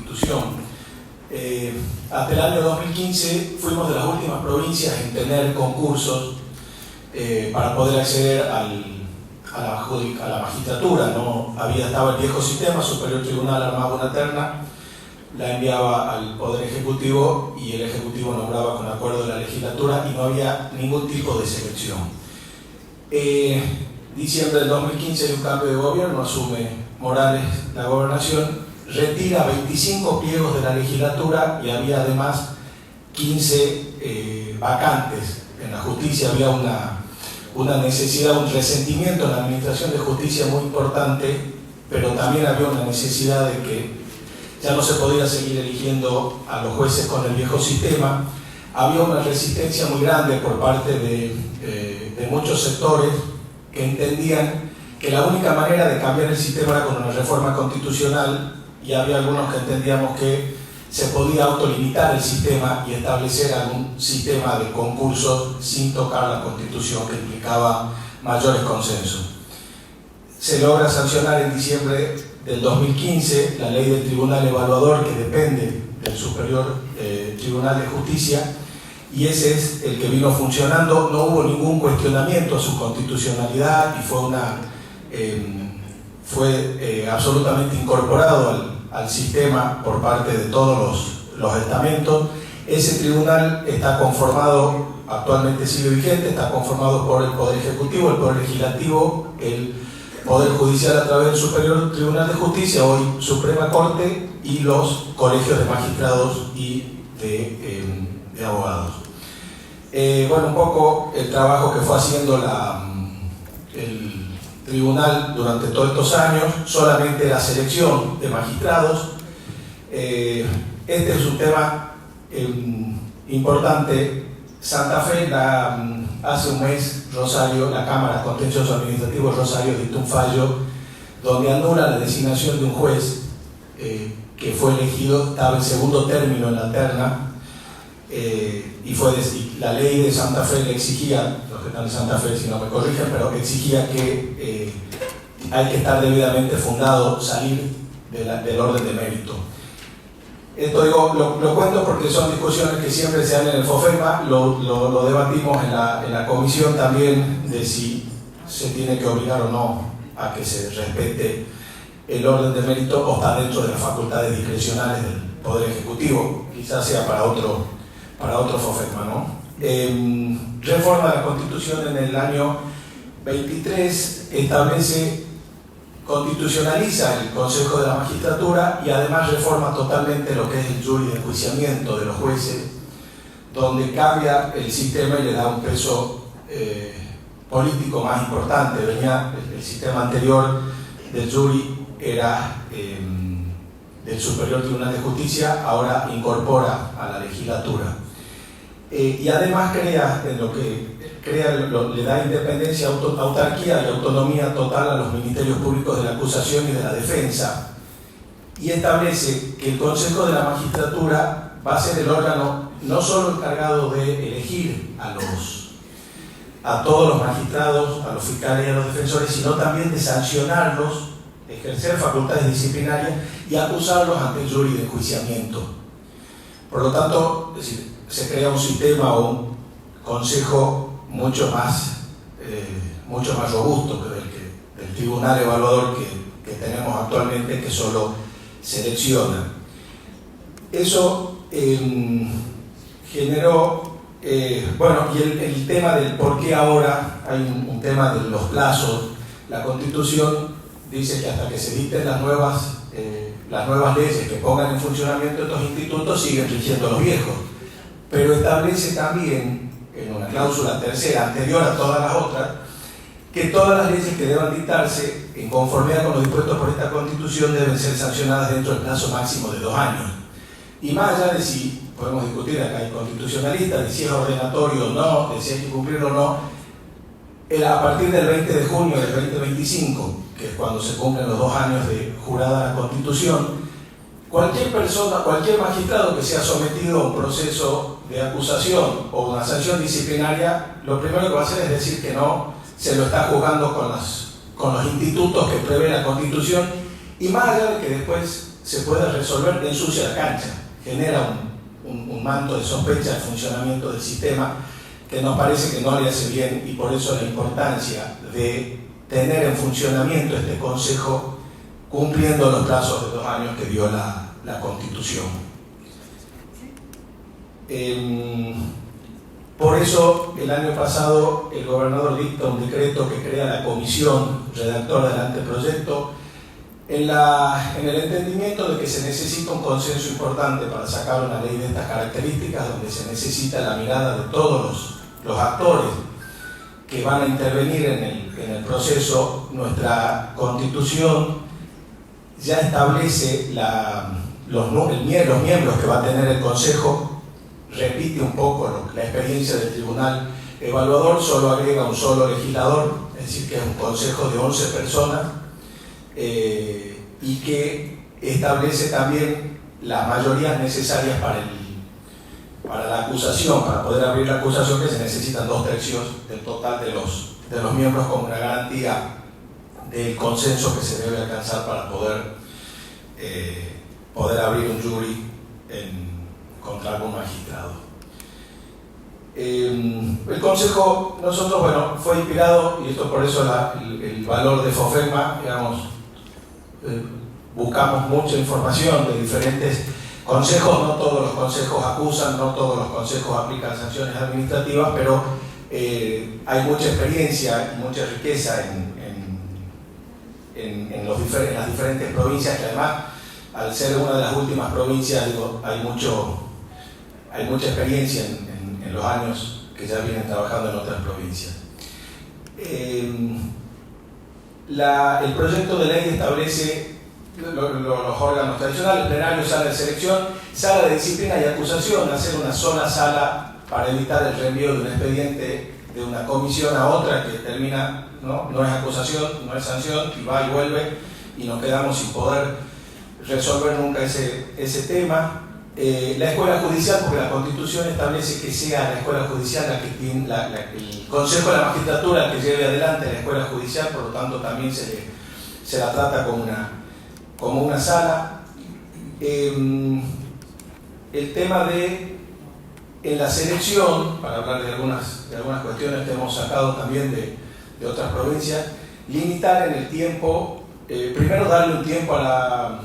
Constitución. Hasta el año 2015 fuimos de las últimas provincias en tener concursos para poder acceder a la magistratura, ¿no? Estaba el viejo sistema, Superior Tribunal armaba una terna, la enviaba al Poder Ejecutivo y el Ejecutivo nombraba con acuerdo de la legislatura y no había ningún tipo de selección. Diciembre del 2015 hay un cambio de gobierno, asume Morales la gobernación, retira 25 pliegos de la legislatura y había además 15 vacantes. En la justicia había una necesidad, un resentimiento en la administración de justicia muy importante, pero también había una necesidad de que ya no se podía seguir eligiendo a los jueces con el viejo sistema. Había una resistencia muy grande por parte de muchos sectores que entendían que la única manera de cambiar el sistema era con una reforma constitucional, y había algunos que entendíamos que se podía autolimitar el sistema y establecer algún sistema de concursos sin tocar la Constitución, que implicaba mayores consensos. Se logra sancionar en diciembre del 2015 la ley del Tribunal Evaluador, que depende del Superior Tribunal de Justicia, y ese es el que vino funcionando. No hubo ningún cuestionamiento a su constitucionalidad y fue absolutamente incorporado al sistema por parte de todos los estamentos. Ese tribunal está conformado, actualmente sigue vigente, está conformado por el Poder Ejecutivo, el Poder Legislativo, el Poder Judicial a través del Superior Tribunal de Justicia, hoy Suprema Corte, y los colegios de magistrados y de abogados. Bueno, un poco el trabajo que fue haciendo el tribunal durante todos estos años, solamente la selección de magistrados. Este es un tema importante. Santa Fe, hace un mes, Rosario, la Cámara Contencioso Administrativo Rosario dictó un fallo donde anula la designación de un juez que fue elegido, estaba en segundo término en la terna, y la ley de Santa Fe le exigía, los que están en Santa Fe si no me corrigen, pero exigía que hay que estar debidamente fundado, salir del orden de mérito. Esto lo cuento porque son discusiones que siempre se dan en el FOFEMA, lo debatimos en la comisión también, de si se tiene que obligar o no a que se respete el orden de mérito o está dentro de las facultades discrecionales del Poder Ejecutivo. Quizás sea para otro FOFEMA, ¿no? Reforma de la Constitución en el año 23 constitucionaliza el Consejo de la Magistratura y además reforma totalmente lo que es el jury de enjuiciamiento de los jueces, donde cambia el sistema y le da un peso político más importante. Venía el sistema anterior del jury, era del Superior Tribunal de Justicia, ahora incorpora a la legislatura. Y además le da independencia, autarquía y autonomía total a los ministerios públicos de la acusación y de la defensa, y establece que el Consejo de la Magistratura va a ser el órgano no solo encargado de elegir a todos los magistrados, a los fiscales y a los defensores, sino también de sancionarlos, ejercer facultades disciplinarias y acusarlos ante el jury de enjuiciamiento. Por lo tanto, es decir, se crea un sistema o un consejo mucho más robusto que del tribunal evaluador que tenemos actualmente, que solo selecciona. Eso generó, y el tema del por qué ahora hay un tema de los plazos. La Constitución dice que hasta que se dicten las nuevas leyes que pongan en funcionamiento estos institutos, siguen rigiendo los viejos, pero establece también, en una cláusula tercera anterior a todas las otras, que todas las leyes que deban dictarse en conformidad con lo dispuesto por esta Constitución deben ser sancionadas dentro del plazo máximo de 2 años. Y más allá de si podemos discutir, acá hay constitucionalistas, de si es ordenatorio o no, de si hay que cumplirlo o no, a partir del 20 de junio del 2025, que es cuando se cumplen los 2 años de jurada la Constitución, cualquier persona, cualquier magistrado que sea sometido a un proceso de acusación o una sanción disciplinaria, lo primero que va a hacer es decir que no se lo está juzgando con los institutos que prevé la Constitución, y más allá de que después se puede resolver, ensucia la cancha, genera un manto de sospecha del funcionamiento del sistema que nos parece que no le hace bien, y por eso la importancia de tener en funcionamiento este Consejo cumpliendo los plazos de 2 años que dio la Constitución. Por eso, el año pasado, el gobernador dicta un decreto que crea la comisión redactora del anteproyecto en el entendimiento de que se necesita un consenso importante para sacar una ley de estas características, donde se necesita la mirada de todos los actores que van a intervenir en el proceso. Nuestra Constitución ya establece los miembros que va a tener el Consejo, repite un poco la experiencia del Tribunal Evaluador, solo agrega un solo legislador, es decir, que es un consejo de 11 personas, y que establece también las mayorías necesarias para la acusación, para poder abrir la acusación, que se necesitan 2/3 del total de los miembros, como una garantía del consenso que se debe alcanzar para poder abrir un jury contra algún magistrado. El Consejo, nosotros, bueno, fue inspirado, y esto por eso el valor de FOFECMA, digamos, buscamos mucha información de diferentes consejos. No todos los consejos acusan, no todos los consejos aplican sanciones administrativas, pero hay mucha experiencia y mucha riqueza en las diferentes provincias, que además, al ser una de las últimas provincias, digo, hay mucha experiencia en los años que ya vienen trabajando en otras provincias. El proyecto de ley establece los órganos tradicionales: plenario, sala de selección, sala de disciplina y acusación, hacer una sola sala para evitar el reenvío de un expediente de una comisión a otra que termina, no es acusación, no es sanción, y va y vuelve, y nos quedamos sin poder resolver nunca ese tema. La escuela judicial, porque la Constitución establece que sea la escuela judicial el Consejo de la Magistratura el que lleve adelante la escuela judicial, por lo tanto también se la trata como una sala. El tema en la selección, para hablar de algunas cuestiones que hemos sacado también de otras provincias, limitar en el tiempo, primero darle un tiempo a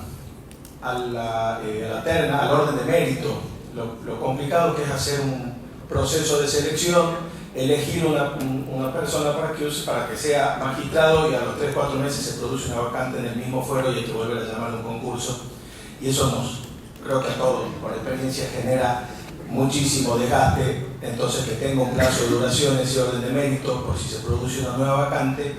la terna, al orden de mérito. Lo complicado que es hacer un proceso de selección, elegir una persona para que sea magistrado, y a los 3-4 meses se produce una vacante en el mismo fuero y hay que volver a llamar a un concurso, y eso creo que a todos por experiencia genera muchísimo desgaste. Entonces, que tenga un plazo de duración ese orden de mérito por si se produce una nueva vacante,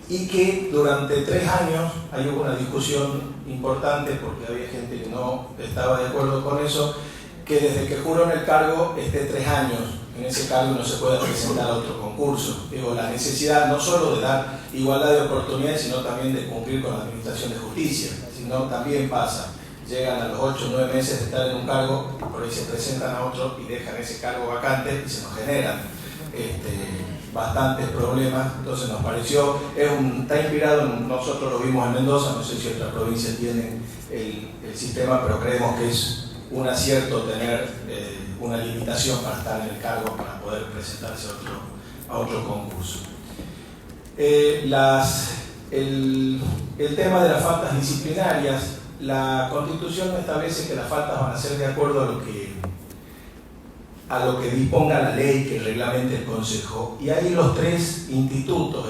y que durante 3 años hay una discusión importante, porque había gente que no estaba de acuerdo con eso, que desde que juró en el cargo esté 3 años en ese cargo y no se pueda presentar a otro concurso. Digo, la necesidad no solo de dar igualdad de oportunidades, sino también de cumplir con la administración de justicia. Si no, también pasa, llegan a los 8 o 9 meses de estar en un cargo, por ahí se presentan a otro y dejan ese cargo vacante, y se nos generan bastantes problemas. Entonces nos pareció, está inspirado nosotros lo vimos en Mendoza, no sé si otras provincias tienen el sistema, pero creemos que es un acierto tener una limitación para estar en el cargo, para poder presentarse a otro concurso. El tema de las faltas disciplinarias, la Constitución establece que las faltas van a ser de acuerdo a lo que disponga la ley que reglamente el Consejo, y ahí los 3 institutos,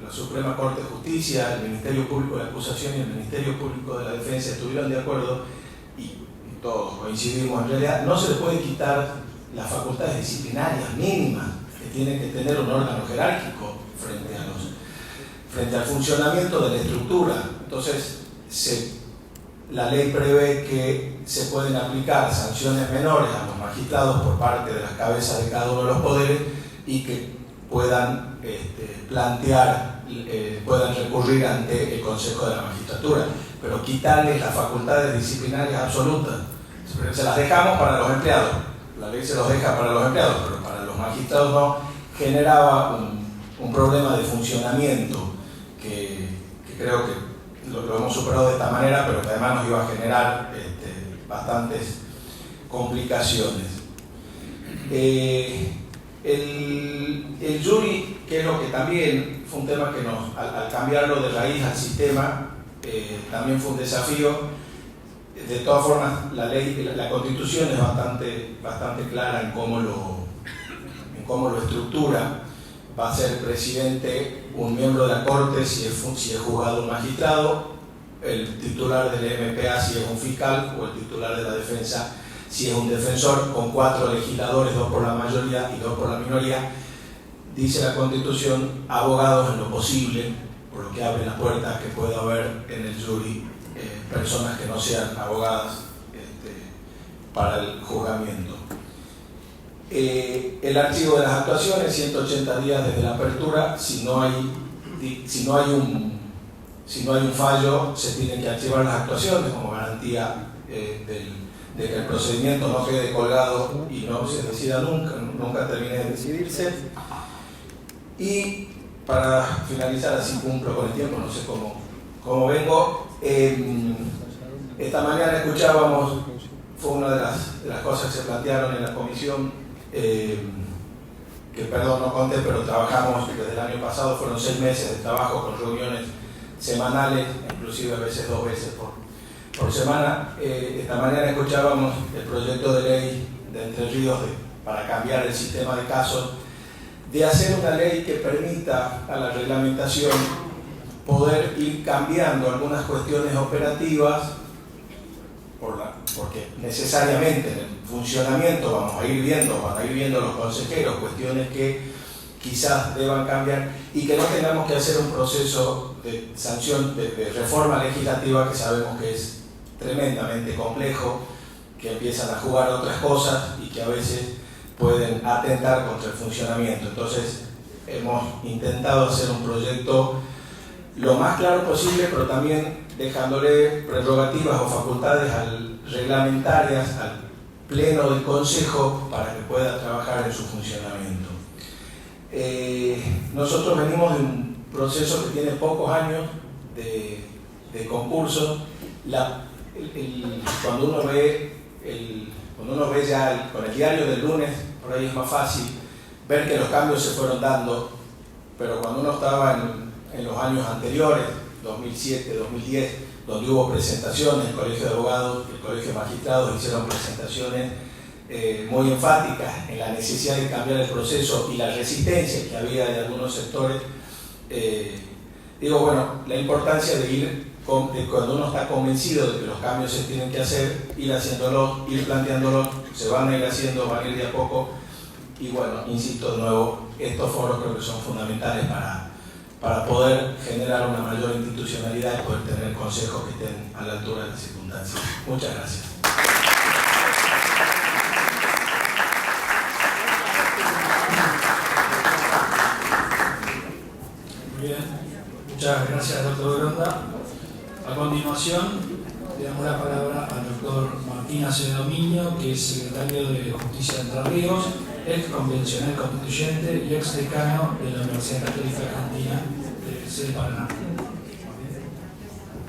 la Suprema Corte de Justicia, el Ministerio Público de la Acusación y el Ministerio Público de la Defensa, estuvieron de acuerdo, y todos coincidimos. En realidad no se le puede quitar las facultades disciplinarias mínimas que tiene que tener un órgano jerárquico frente al funcionamiento de la estructura. Entonces, la ley prevé que se pueden aplicar sanciones menores a los magistrados por parte de las cabezas de cada uno de los poderes, y que puedan puedan recurrir ante el Consejo de la Magistratura, pero quitarles las facultades disciplinarias absolutas. Se las dejamos para los empleados, la ley se los deja para los empleados, pero para los magistrados no. Generaba un problema de funcionamiento que creo que lo hemos superado de esta manera, pero que además nos iba a generar bastantes complicaciones. El jury, que es lo que también fue un tema que al cambiarlo de raíz al sistema, también fue un desafío. De todas formas, la Constitución es bastante clara en cómo lo estructura. Va a ser presidente un miembro de la Corte si es juzgado un magistrado, el titular del MPA si es un fiscal, o el titular de la defensa si es un defensor, con 4 legisladores, 2 por la mayoría y 2 por la minoría. Dice la Constitución, abogados en lo posible, por lo que abre la puerta que pueda haber en el jury personas que no sean abogadas para el juzgamiento. El archivo de las actuaciones, 180 días desde la apertura. Si no hay un fallo, se tienen que archivar las actuaciones como garantía de que el procedimiento no quede colgado y no se decida nunca termine de decidirse. Y para finalizar, así cumplo con el tiempo, no sé cómo vengo. Esta mañana escuchábamos, fue una de las cosas que se plantearon en la comisión, que perdón no conté, pero trabajamos desde el año pasado, fueron 6 meses de trabajo con reuniones semanales, inclusive a veces 2 veces por semana. Esta mañana escuchábamos el proyecto de ley de Entre Ríos para cambiar el sistema de casos, de hacer una ley que permita a la reglamentación poder ir cambiando algunas cuestiones operativas, porque necesariamente en el funcionamiento van a ir viendo los consejeros cuestiones que quizás deban cambiar y que no tengamos que hacer un proceso de sanción, de reforma legislativa, que sabemos que es tremendamente complejo, que empiezan a jugar otras cosas y que a veces pueden atentar contra el funcionamiento. Entonces hemos intentado hacer un proyecto lo más claro posible, pero también dejándole prerrogativas o facultades reglamentarias al pleno del Consejo para que pueda trabajar en su funcionamiento. Nosotros venimos de un proceso que tiene pocos años de concurso. Cuando uno ve ya con el diario del lunes, por ahí es más fácil ver que los cambios se fueron dando, pero cuando uno estaba en los años anteriores, 2007, 2010, donde hubo presentaciones, el Colegio de Abogados, el Colegio de Magistrados hicieron presentaciones muy enfáticas en la necesidad de cambiar el proceso y la resistencia que había de algunos sectores. La importancia de cuando uno está convencido de que los cambios se tienen que hacer, ir haciéndolos, ir planteándolos, se van a ir haciendo, van a ir de a poco. Y bueno, insisto de nuevo, estos foros creo que son fundamentales para poder generar una mayor institucionalidad y poder tener consejos que estén a la altura de las circunstancias. Muchas gracias. Muy bien, muchas gracias, doctor Gronda. A continuación, le damos la palabra al doctor Martín Acevedo Miño, que es secretario de Justicia de Entre Ríos, ex convencional constituyente y ex decano de la Universidad Católica Argentina de sede Paraná.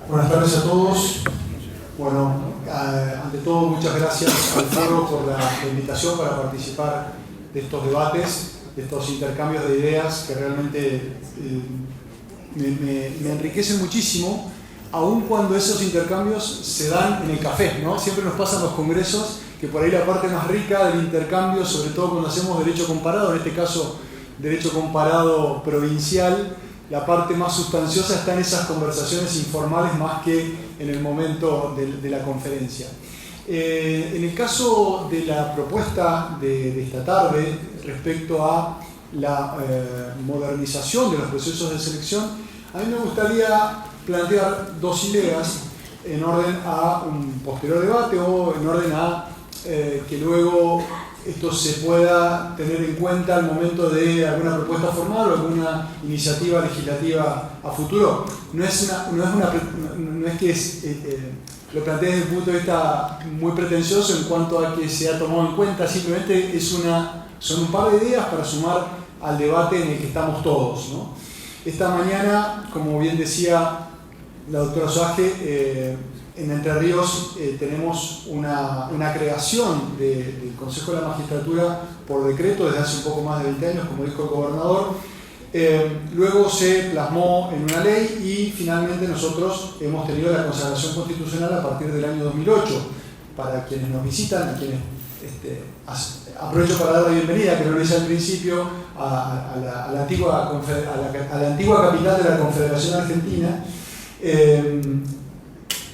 Buenas tardes a todos. Bueno, ante todo, muchas gracias al foro por la invitación para participar de estos debates, de estos intercambios de ideas que realmente me enriquecen muchísimo, aun cuando esos intercambios se dan en el café, ¿no? Siempre nos pasan los congresos que por ahí la parte más rica del intercambio, sobre todo cuando hacemos derecho comparado, en este caso derecho comparado provincial, la parte más sustanciosa está en esas conversaciones informales más que en el momento de la conferencia. En el caso de la propuesta de esta tarde respecto a la modernización de los procesos de selección, a mí me gustaría plantear 2 ideas en orden a un posterior debate o en orden a que luego esto se pueda tener en cuenta al momento de alguna propuesta formal o alguna iniciativa legislativa a futuro. No es que lo planteé desde el punto de vista muy pretencioso en cuanto a que se ha tomado en cuenta, simplemente son un par de ideas para sumar al debate en el que estamos todos, ¿no? Esta mañana, como bien decía la doctora Soaje, en Entre Ríos tenemos una creación del Consejo de la Magistratura por decreto desde hace un poco más de 20 años, como dijo el gobernador. Luego se plasmó en una ley y finalmente nosotros hemos tenido la consagración constitucional a partir del año 2008. Para quienes nos visitan, a quienes aprovecho para dar la bienvenida, que no lo hice al principio, a la antigua capital de la Confederación Argentina.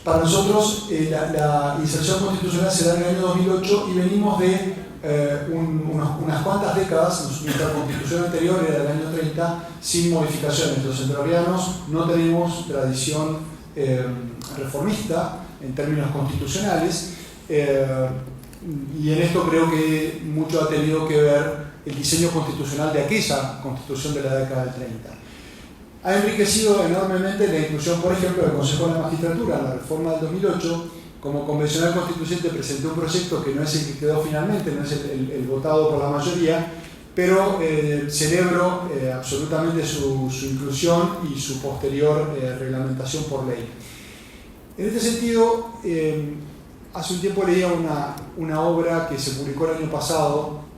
Para nosotros la inserción constitucional se da en el año 2008 y venimos de unas cuantas décadas. Nuestra constitución anterior era del año 30 sin modificaciones. Los entrerrianos no tenemos tradición reformista en términos constitucionales, y en esto creo que mucho ha tenido que ver el diseño constitucional de aquella constitución de la década del 30. Ha enriquecido enormemente la inclusión, por ejemplo, del Consejo de la Magistratura en la reforma del 2008. Como convencional constituyente presenté un proyecto que no es el que quedó finalmente, no es el votado por la mayoría, pero celebro absolutamente su inclusión y su posterior reglamentación por ley. En este sentido, hace un tiempo leía una obra que se publicó el año pasado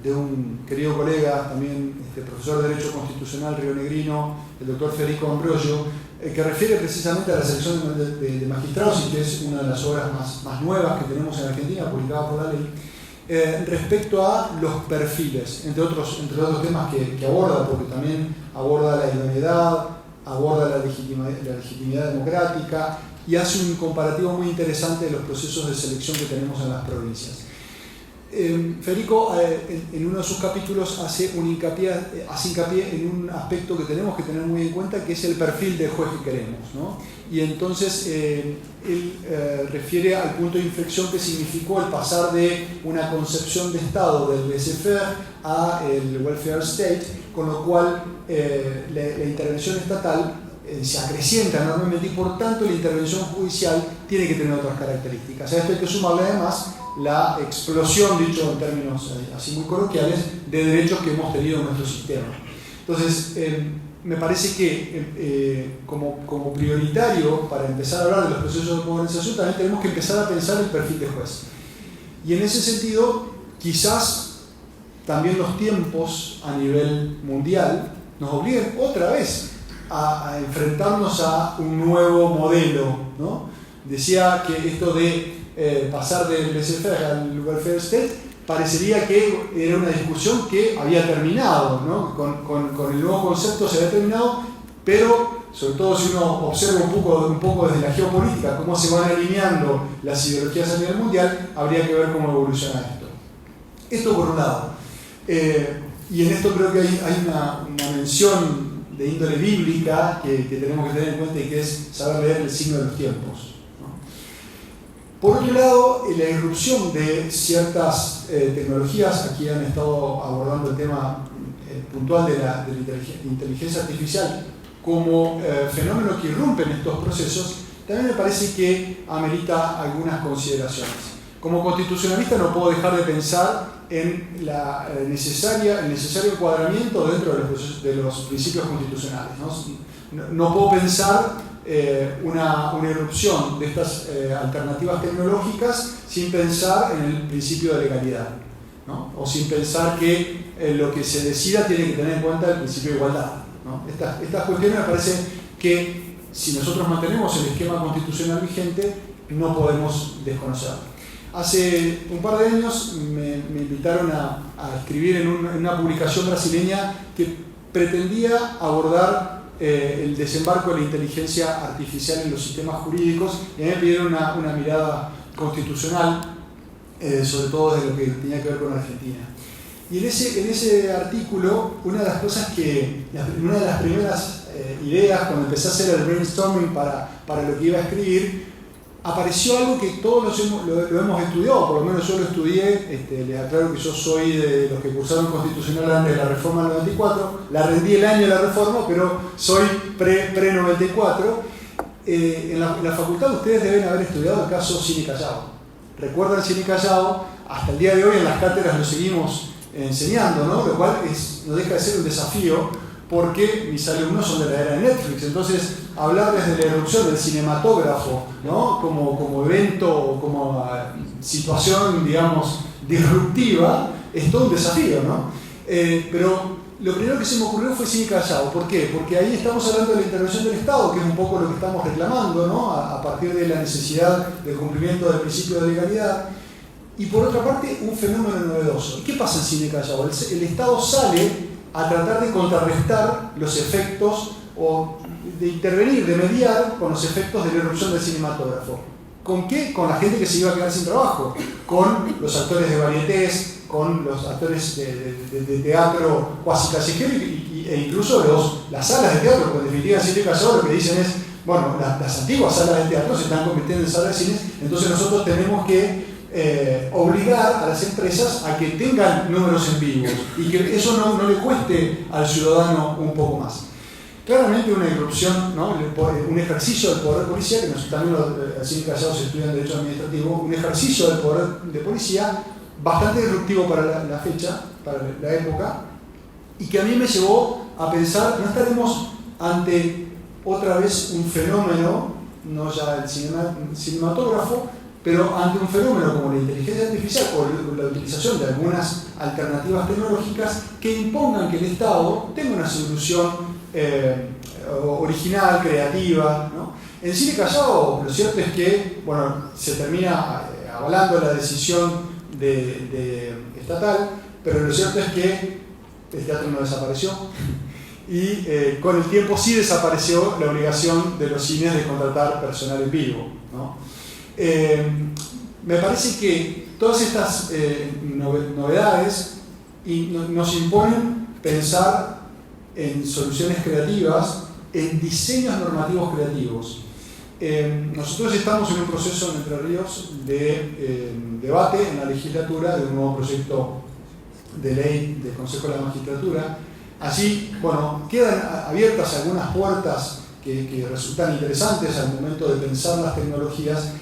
de un querido colega, también profesor de Derecho Constitucional rionegrino, el doctor Federico Ambrosio, que refiere precisamente a la selección de magistrados y que es una de las obras más nuevas que tenemos en Argentina, publicada por la ley, respecto a los perfiles, entre otros temas que aborda, porque también aborda la idoneidad, aborda la legitimidad democrática y hace un comparativo muy interesante de los procesos de selección que tenemos en las provincias. Federico, en uno de sus capítulos hace hincapié en un aspecto que tenemos que tener muy en cuenta, que es el perfil del juez que queremos, ¿no? Y entonces él refiere al punto de inflexión que significó el pasar de una concepción de Estado del laissez-faire a el welfare state, con lo cual la intervención estatal se acrecienta enormemente y por tanto la intervención judicial tiene que tener otras características. A esto hay que sumarle además la explosión, dicho en términos así muy coloquiales, de derechos que hemos tenido en nuestro sistema. Entonces, me parece que como prioritario para empezar a hablar de los procesos de modernización también tenemos que empezar a pensar el perfil de juez. Y en ese sentido, quizás también los tiempos a nivel mundial nos obliguen otra vez a enfrentarnos a un nuevo modelo, ¿no? Decía que esto de pasar del laissez-faire al welfare state parecería que era una discusión que había terminado, ¿no? Con el nuevo concepto se había terminado, pero sobre todo si uno observa un poco desde la geopolítica cómo se van alineando las ideologías a nivel mundial, habría que ver cómo evoluciona esto. Esto por un lado. Y en esto creo que hay una mención de índole bíblica que tenemos que tener en cuenta y que es saber leer el signo de los tiempos. Por otro lado, la irrupción de ciertas tecnologías, aquí han estado abordando el tema puntual de la inteligencia artificial como fenómeno que irrumpe en estos procesos, también me parece que amerita algunas consideraciones. Como constitucionalista no puedo dejar de pensar en el necesario encuadramiento dentro de los principios constitucionales, ¿no? No puedo pensar una irrupción de estas alternativas tecnológicas sin pensar en el principio de legalidad, ¿no? O sin pensar que lo que se decida tiene que tener en cuenta el principio de igualdad, ¿no? Estas cuestiones me parece que si nosotros mantenemos el esquema constitucional vigente no podemos desconocerlo. Hace un par de años me invitaron a escribir en una publicación brasileña que pretendía abordar el desembarco de la inteligencia artificial en los sistemas jurídicos, y a mí me pidieron una mirada constitucional, sobre todo desde lo que tenía que ver con Argentina. Y en ese artículo, una de las primeras ideas, cuando empecé a hacer el brainstorming para lo que iba a escribir, apareció algo que todos lo hemos estudiado, por lo menos yo lo estudié. Les aclaro que yo soy de los que cursaron constitucional antes de la reforma del 94, la rendí el año de la reforma, pero soy pre-94. En la facultad ustedes deben haber estudiado el caso Cini Callao. ¿Recuerdan Cini Callao? Hasta el día de hoy en las cátedras lo seguimos enseñando, ¿no? Lo cual no deja de ser un desafío, porque mis alumnos son de la era de Netflix. Entonces, hablarles de la erupción del cinematógrafo, ¿no? como evento o como situación, digamos, disruptiva, es todo un desafío, ¿no? Pero lo primero que se me ocurrió fue Cine Callao. ¿Por qué? Porque ahí estamos hablando de la intervención del Estado, que es un poco lo que estamos reclamando, ¿no? A partir de la necesidad del cumplimiento del principio de legalidad. Y por otra parte, un fenómeno novedoso. ¿Y qué pasa en Cine Callao? El Estado sale a tratar de contrarrestar los efectos o de intervenir, de mediar con los efectos de la erupción del cinematógrafo. ¿Con qué? Con la gente que se iba a quedar sin trabajo, con los actores de varietés, con los actores de teatro cuasi callejero e incluso las salas de teatro, porque en definitiva en Cine Callao lo que dicen es, bueno, las antiguas salas de teatro se están convirtiendo en salas de cines, entonces nosotros tenemos que obligar a las empresas a que tengan números en vivo y que eso no le cueste al ciudadano un poco más. Claramente una irrupción, ¿no? Un ejercicio del poder policial, que también así en Callao se estudia en Derecho Administrativo, un ejercicio del poder de policía bastante disruptivo para la fecha, para la época, y que a mí me llevó a pensar, ¿no estaremos ante otra vez un fenómeno, no ya el cinematógrafo, pero ante un fenómeno como la inteligencia artificial o la utilización de algunas alternativas tecnológicas que impongan que el Estado tenga una solución original, creativa, ¿no? En Cine Callao, lo cierto es que, bueno, se termina avalando la decisión estatal, pero lo cierto es que el teatro no desapareció y con el tiempo sí desapareció la obligación de los cines de contratar personal en vivo, ¿no? Me parece que todas estas novedades nos imponen pensar en soluciones creativas, en diseños normativos creativos. Nosotros estamos en un proceso en Entre Ríos de debate en la legislatura de un nuevo proyecto de ley del Consejo de la Magistratura. Allí, bueno, quedan abiertas algunas puertas que resultan interesantes al momento de pensar las tecnologías,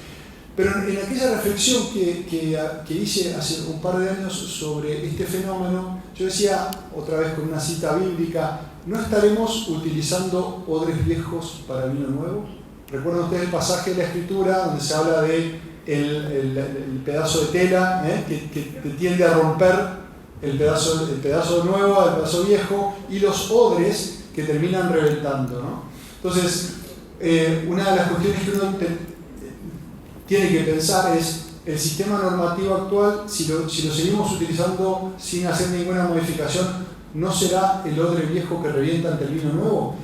pero en aquella reflexión que hice hace un par de años sobre este fenómeno, yo decía, otra vez con una cita bíblica, ¿no estaremos utilizando odres viejos para vino nuevo? ¿Recuerdan ustedes el pasaje de la Escritura donde se habla de el pedazo de tela que tiende a romper el pedazo nuevo, el pedazo viejo, y los odres que terminan reventando, ¿no? Entonces, una de las cuestiones que uno tiene que pensar es el sistema normativo actual, si lo seguimos utilizando sin hacer ninguna modificación, ¿no será el odre viejo que revienta ante el vino nuevo?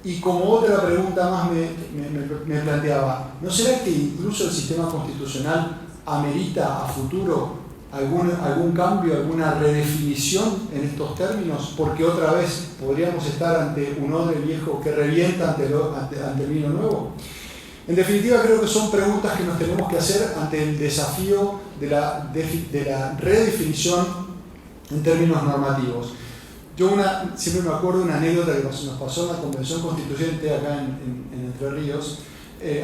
Y como otra pregunta más me planteaba, ¿no será que incluso el sistema constitucional amerita a futuro algún cambio, alguna redefinición en estos términos? Porque otra vez podríamos estar ante un odre viejo que revienta ante el vino nuevo. En definitiva, creo que son preguntas que nos tenemos que hacer ante el desafío de la redefinición en términos normativos. Yo siempre me acuerdo de una anécdota que nos pasó en la Convención Constituyente acá en Entre Ríos,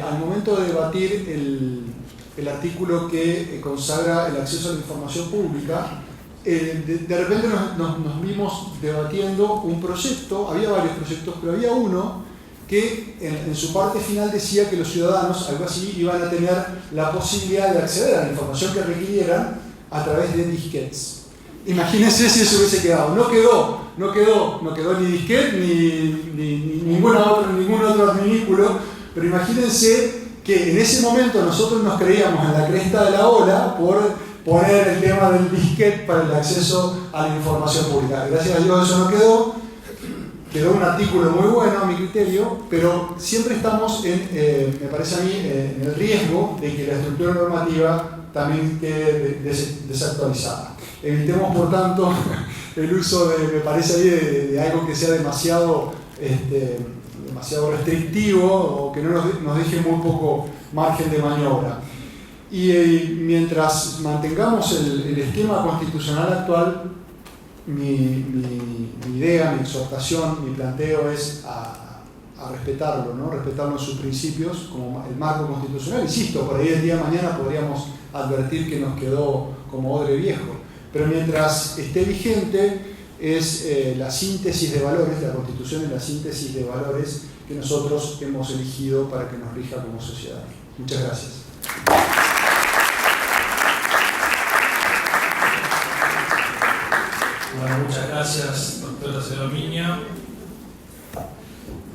al momento de debatir el artículo que consagra el acceso a la información pública. De repente nos vimos debatiendo un proyecto, había varios proyectos, pero había uno que en su parte final decía que los ciudadanos, algo así, iban a tener la posibilidad de acceder a la información que requirieran a través de disquetes. Imagínense si eso hubiese quedado. No quedó ni disquete ni ningún otro artinículo, pero imagínense que en ese momento nosotros nos creíamos en la cresta de la ola por poner el tema del disquete para el acceso a la información pública. Gracias a Dios eso no quedó un artículo muy bueno a mi criterio, pero siempre estamos, me parece a mí, en el riesgo de que la estructura normativa también quede desactualizada. Evitemos, por tanto, el uso me parece a mí, de algo que sea demasiado restrictivo o que no nos deje muy poco margen de maniobra. Y mientras mantengamos el esquema constitucional actual, mi idea, mi exhortación, mi planteo es a respetarlo, ¿no? Respetarlo en sus principios como el marco constitucional. Insisto, por ahí el día de mañana podríamos advertir que nos quedó como odre viejo, pero mientras esté vigente, es la síntesis de valores, la Constitución es la síntesis de valores que nosotros hemos elegido para que nos rija como sociedad. Muchas gracias. Bueno, muchas gracias, doctora Cedomiño.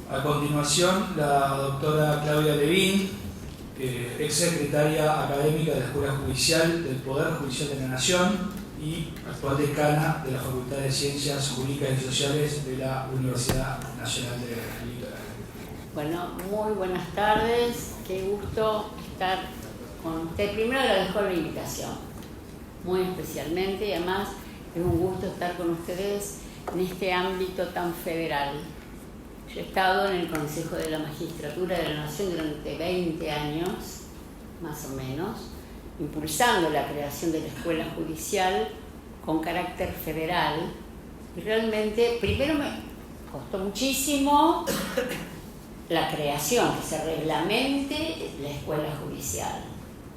A continuación, la doctora Claudia Levín, ex secretaria académica de la Escuela Judicial del Poder Judicial de la Nación y actual decana de la Facultad de Ciencias Jurídicas y Sociales de la Universidad Nacional del Litoral. Bueno, muy buenas tardes, qué gusto estar con usted. Primero agradezco la invitación, muy especialmente, y además es un gusto estar con ustedes en este ámbito tan federal. Yo he estado en el Consejo de la Magistratura de la Nación durante 20 años, más o menos, impulsando la creación de la Escuela Judicial con carácter federal. Y realmente, primero me costó muchísimo la creación, que se reglamente la Escuela Judicial.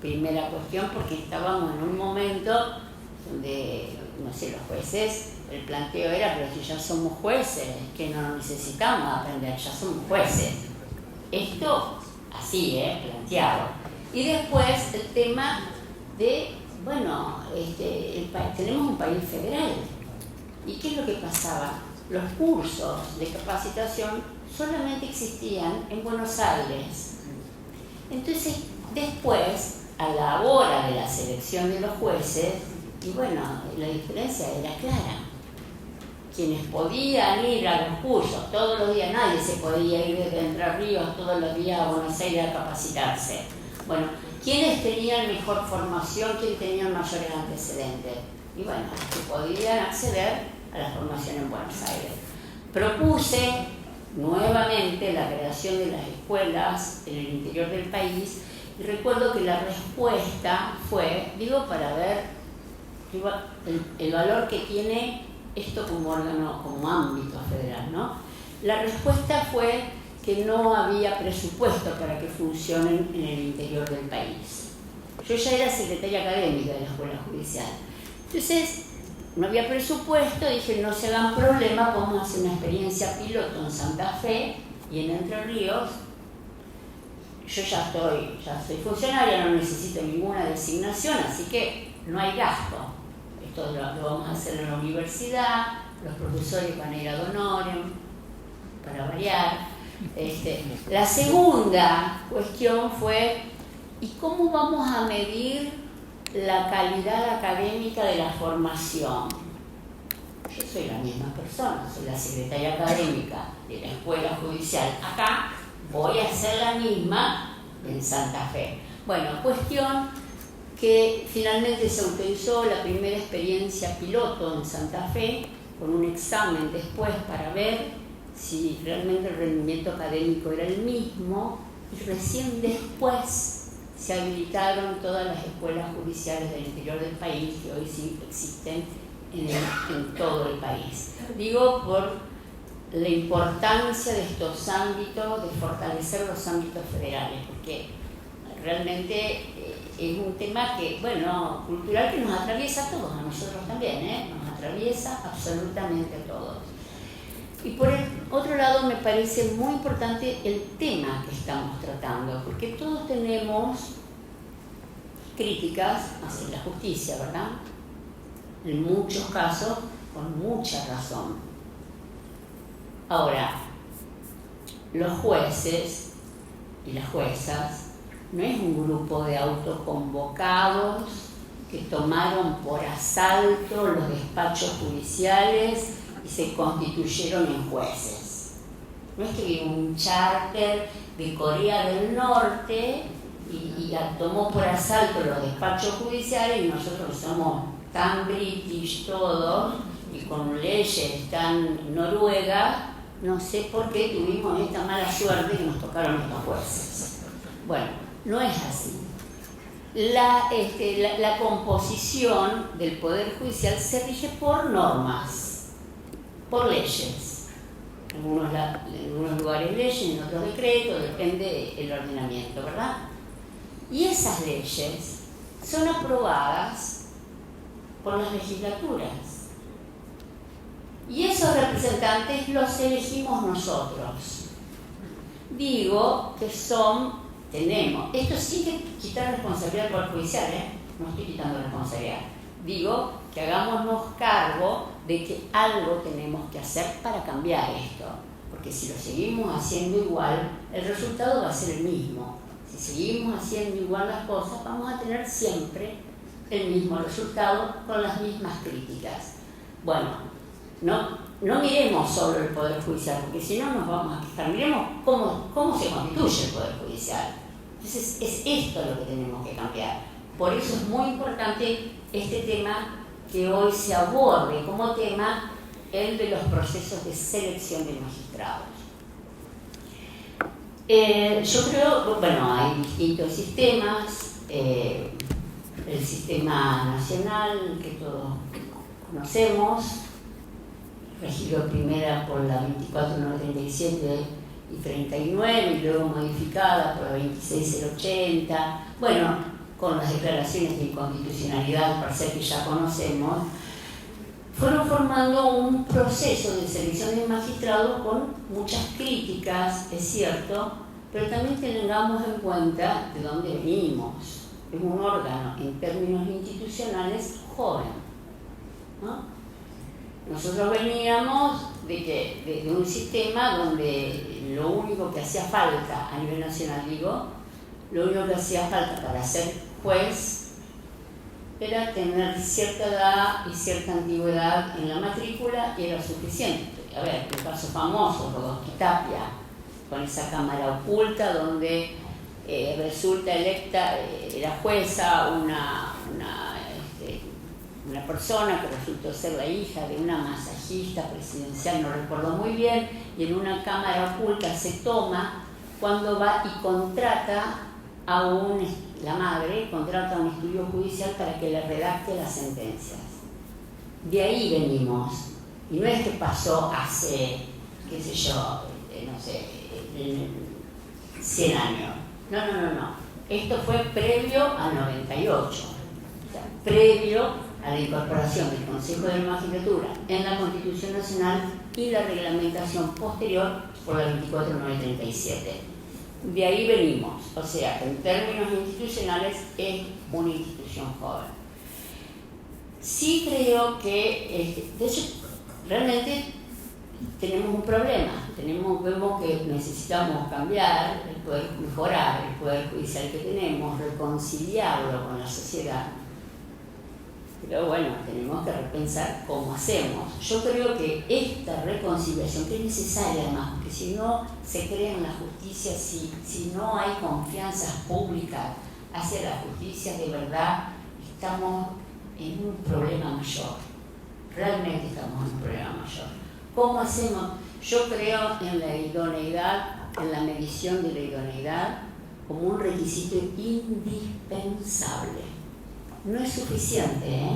Primera cuestión, porque estábamos en un momento donde, no sé, los jueces, el planteo era, pero si ya somos jueces, que no necesitamos aprender, ya somos jueces. Esto así, planteado. Y después el tema de, bueno, tenemos un país federal. ¿Y qué es lo que pasaba? Los cursos de capacitación solamente existían en Buenos Aires. Entonces, después, a la hora de la selección de los jueces, y bueno, la diferencia era clara. Quienes podían ir a los cursos todos los días, nadie se podía ir desde Entre Ríos todos los días a Buenos Aires a capacitarse. Bueno, ¿quiénes tenían mejor formación? ¿Quiénes tenían mayores antecedentes? Y bueno, que podían acceder a la formación en Buenos Aires. Propuse nuevamente la creación de las escuelas en el interior del país y recuerdo que la respuesta fue, para ver el valor que tiene esto como órgano, como ámbito federal, ¿no? La respuesta fue que no había presupuesto para que funcionen en el interior del país. Yo ya era secretaria académica de la Escuela Judicial. Entonces, no había presupuesto, dije, no se hagan problema, vamos a hacer una experiencia piloto en Santa Fe y en Entre Ríos. Yo ya soy funcionaria, no necesito ninguna designación, así que no hay gasto. Esto lo vamos a hacer en la universidad, los profesores van a ir ad honorem, para variar. La segunda cuestión fue, ¿y cómo vamos a medir la calidad académica de la formación? Yo soy la misma persona, soy la secretaria académica de la Escuela Judicial. Acá voy a hacer la misma en Santa Fe. Bueno, cuestión que finalmente se autorizó la primera experiencia piloto en Santa Fe, con un examen después para ver si realmente el rendimiento académico era el mismo, y recién después se habilitaron todas las escuelas judiciales del interior del país, que hoy sí existen en todo el país. Digo por la importancia de estos ámbitos, de fortalecer los ámbitos federales, porque realmente es un tema que, bueno, cultural, que nos atraviesa a todos, a nosotros también, nos atraviesa absolutamente a todos. Y por el otro lado me parece muy importante el tema que estamos tratando, porque todos tenemos críticas hacia la justicia, ¿verdad? En muchos casos, con mucha razón. Ahora, los jueces y las juezas no es un grupo de autoconvocados que tomaron por asalto los despachos judiciales y se constituyeron en jueces. No es que vino un charter de Corea del Norte y tomó por asalto los despachos judiciales y nosotros somos tan british todos y con leyes tan noruegas, no sé por qué tuvimos esta mala suerte que nos tocaron estos jueces. Bueno, no es así. La composición del Poder Judicial se rige por normas, por leyes. En algunos lugares leyes, en otros decretos, depende del ordenamiento, ¿verdad? Y esas leyes son aprobadas por las legislaturas. Y esos representantes los elegimos nosotros. Digo que tenemos, esto sí que quitar responsabilidad al Poder Judicial, no estoy quitando responsabilidad. Digo que hagámonos cargo de que algo tenemos que hacer para cambiar esto. Porque si lo seguimos haciendo igual, el resultado va a ser el mismo. Si seguimos haciendo igual las cosas, vamos a tener siempre el mismo resultado con las mismas críticas. Bueno, no miremos solo el Poder Judicial, porque si no nos vamos a quejar. Miremos cómo se constituye el Poder Judicial. Entonces es esto lo que tenemos que cambiar. Por eso es muy importante este tema que hoy se aborde como tema, el de los procesos de selección de magistrados. Yo creo, bueno, hay distintos sistemas, el sistema nacional que todos conocemos, regido primera por la 24937 y 39 y luego modificada por la 26080, bueno, con las declaraciones de inconstitucionalidad per se que ya conocemos, fueron formando un proceso de selección de magistrados con muchas críticas, es cierto, pero también tengamos en cuenta de dónde venimos. Es un órgano, en términos institucionales, joven, ¿no? Nosotros veníamos de un sistema donde lo único que hacía falta, a nivel nacional digo, lo único que hacía falta para ser juez era tener cierta edad y cierta antigüedad en la matrícula y era suficiente. A ver, el caso famoso, Rodolfo Tapia, con esa cámara oculta donde resulta electa, era jueza una persona que resultó ser la hija de una masajista presidencial, no recuerdo muy bien, y en una cámara oculta se toma cuando va y contrata la madre contrata a un estudio judicial para que le redacte las sentencias. De ahí venimos. Y no es que pasó hace, qué sé yo, no sé, 100 años. No. Esto fue previo al 98. O sea, previo a la incorporación del Consejo de la Magistratura en la Constitución Nacional y la reglamentación posterior por la 24937. De ahí venimos, o sea, que en términos institucionales es una institución joven. Sí creo que, de hecho, realmente tenemos un problema. Vemos que necesitamos cambiar, mejorar el Poder Judicial que tenemos, reconciliarlo con la sociedad. Pero bueno, tenemos que repensar cómo hacemos. Yo creo que esta reconciliación, que es necesaria además, porque si no se crea en la justicia, si no hay confianza pública hacia la justicia, de verdad estamos en un problema mayor. Realmente estamos en un problema mayor. ¿Cómo hacemos? Yo creo en la idoneidad, en la medición de la idoneidad como un requisito indispensable. No es suficiente,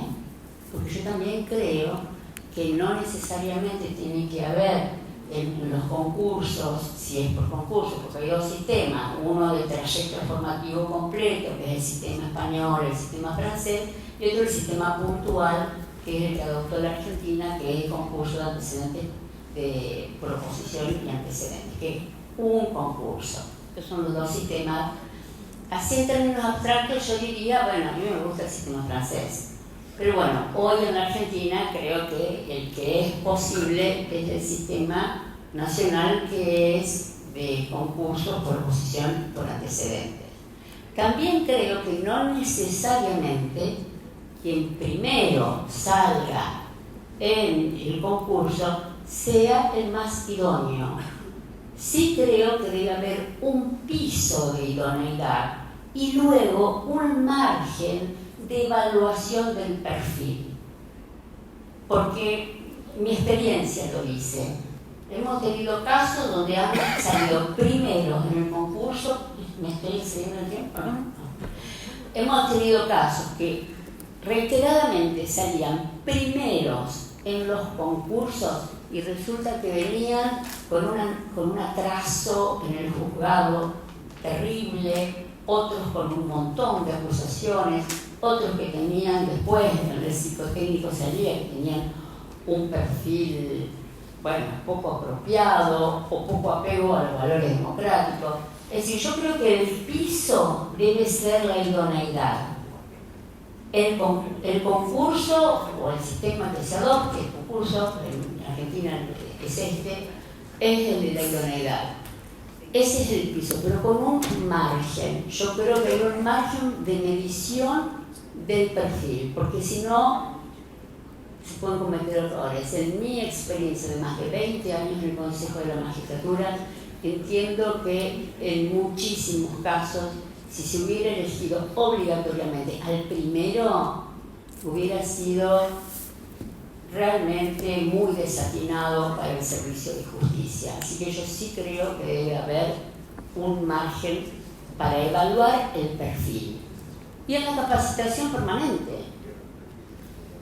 porque yo también creo que no necesariamente tiene que haber en los concursos, si es por concurso, porque hay dos sistemas, uno de trayecto formativo completo, que es el sistema español, el sistema francés, y otro el sistema puntual, que es el que adoptó la Argentina, que es el concurso de antecedentes de proposición y antecedentes, que es un concurso. Estos son los dos sistemas. Así en términos abstractos yo diría, bueno, a mí me gusta el sistema francés, pero bueno, hoy en la Argentina creo que el que es posible es el sistema nacional, que es de concursos por oposición por antecedentes. También creo que no necesariamente quien primero salga en el concurso sea el más idóneo. Sí creo que debe haber un piso de idoneidad y luego un margen de evaluación del perfil. Porque mi experiencia lo dice. Hemos tenido casos donde han salido primeros en el concurso. ¿Me estoy excediendo el tiempo? ¿No? Hemos tenido casos que reiteradamente salían primeros en los concursos y resulta que venían con un atraso en el juzgado terrible, otros con un montón de acusaciones, otros que tenían después, en el psicotécnico salía que tenían un perfil, bueno, poco apropiado o poco apego a los valores democráticos. Es decir, yo creo que el piso debe ser la idoneidad. El concurso o el sistema que se adopte, el concurso, en Argentina es este, es el de la idoneidad. Ese es el piso, pero con un margen. Yo creo que hay un margen de medición del perfil, porque si no, se pueden cometer errores. En mi experiencia de más de 20 años en el Consejo de la Magistratura, entiendo que en muchísimos casos, si se hubiera elegido obligatoriamente al primero, hubiera sido realmente muy desatinado para el servicio de justicia. Así que yo sí creo que debe haber un margen para evaluar el perfil. Y en la capacitación permanente.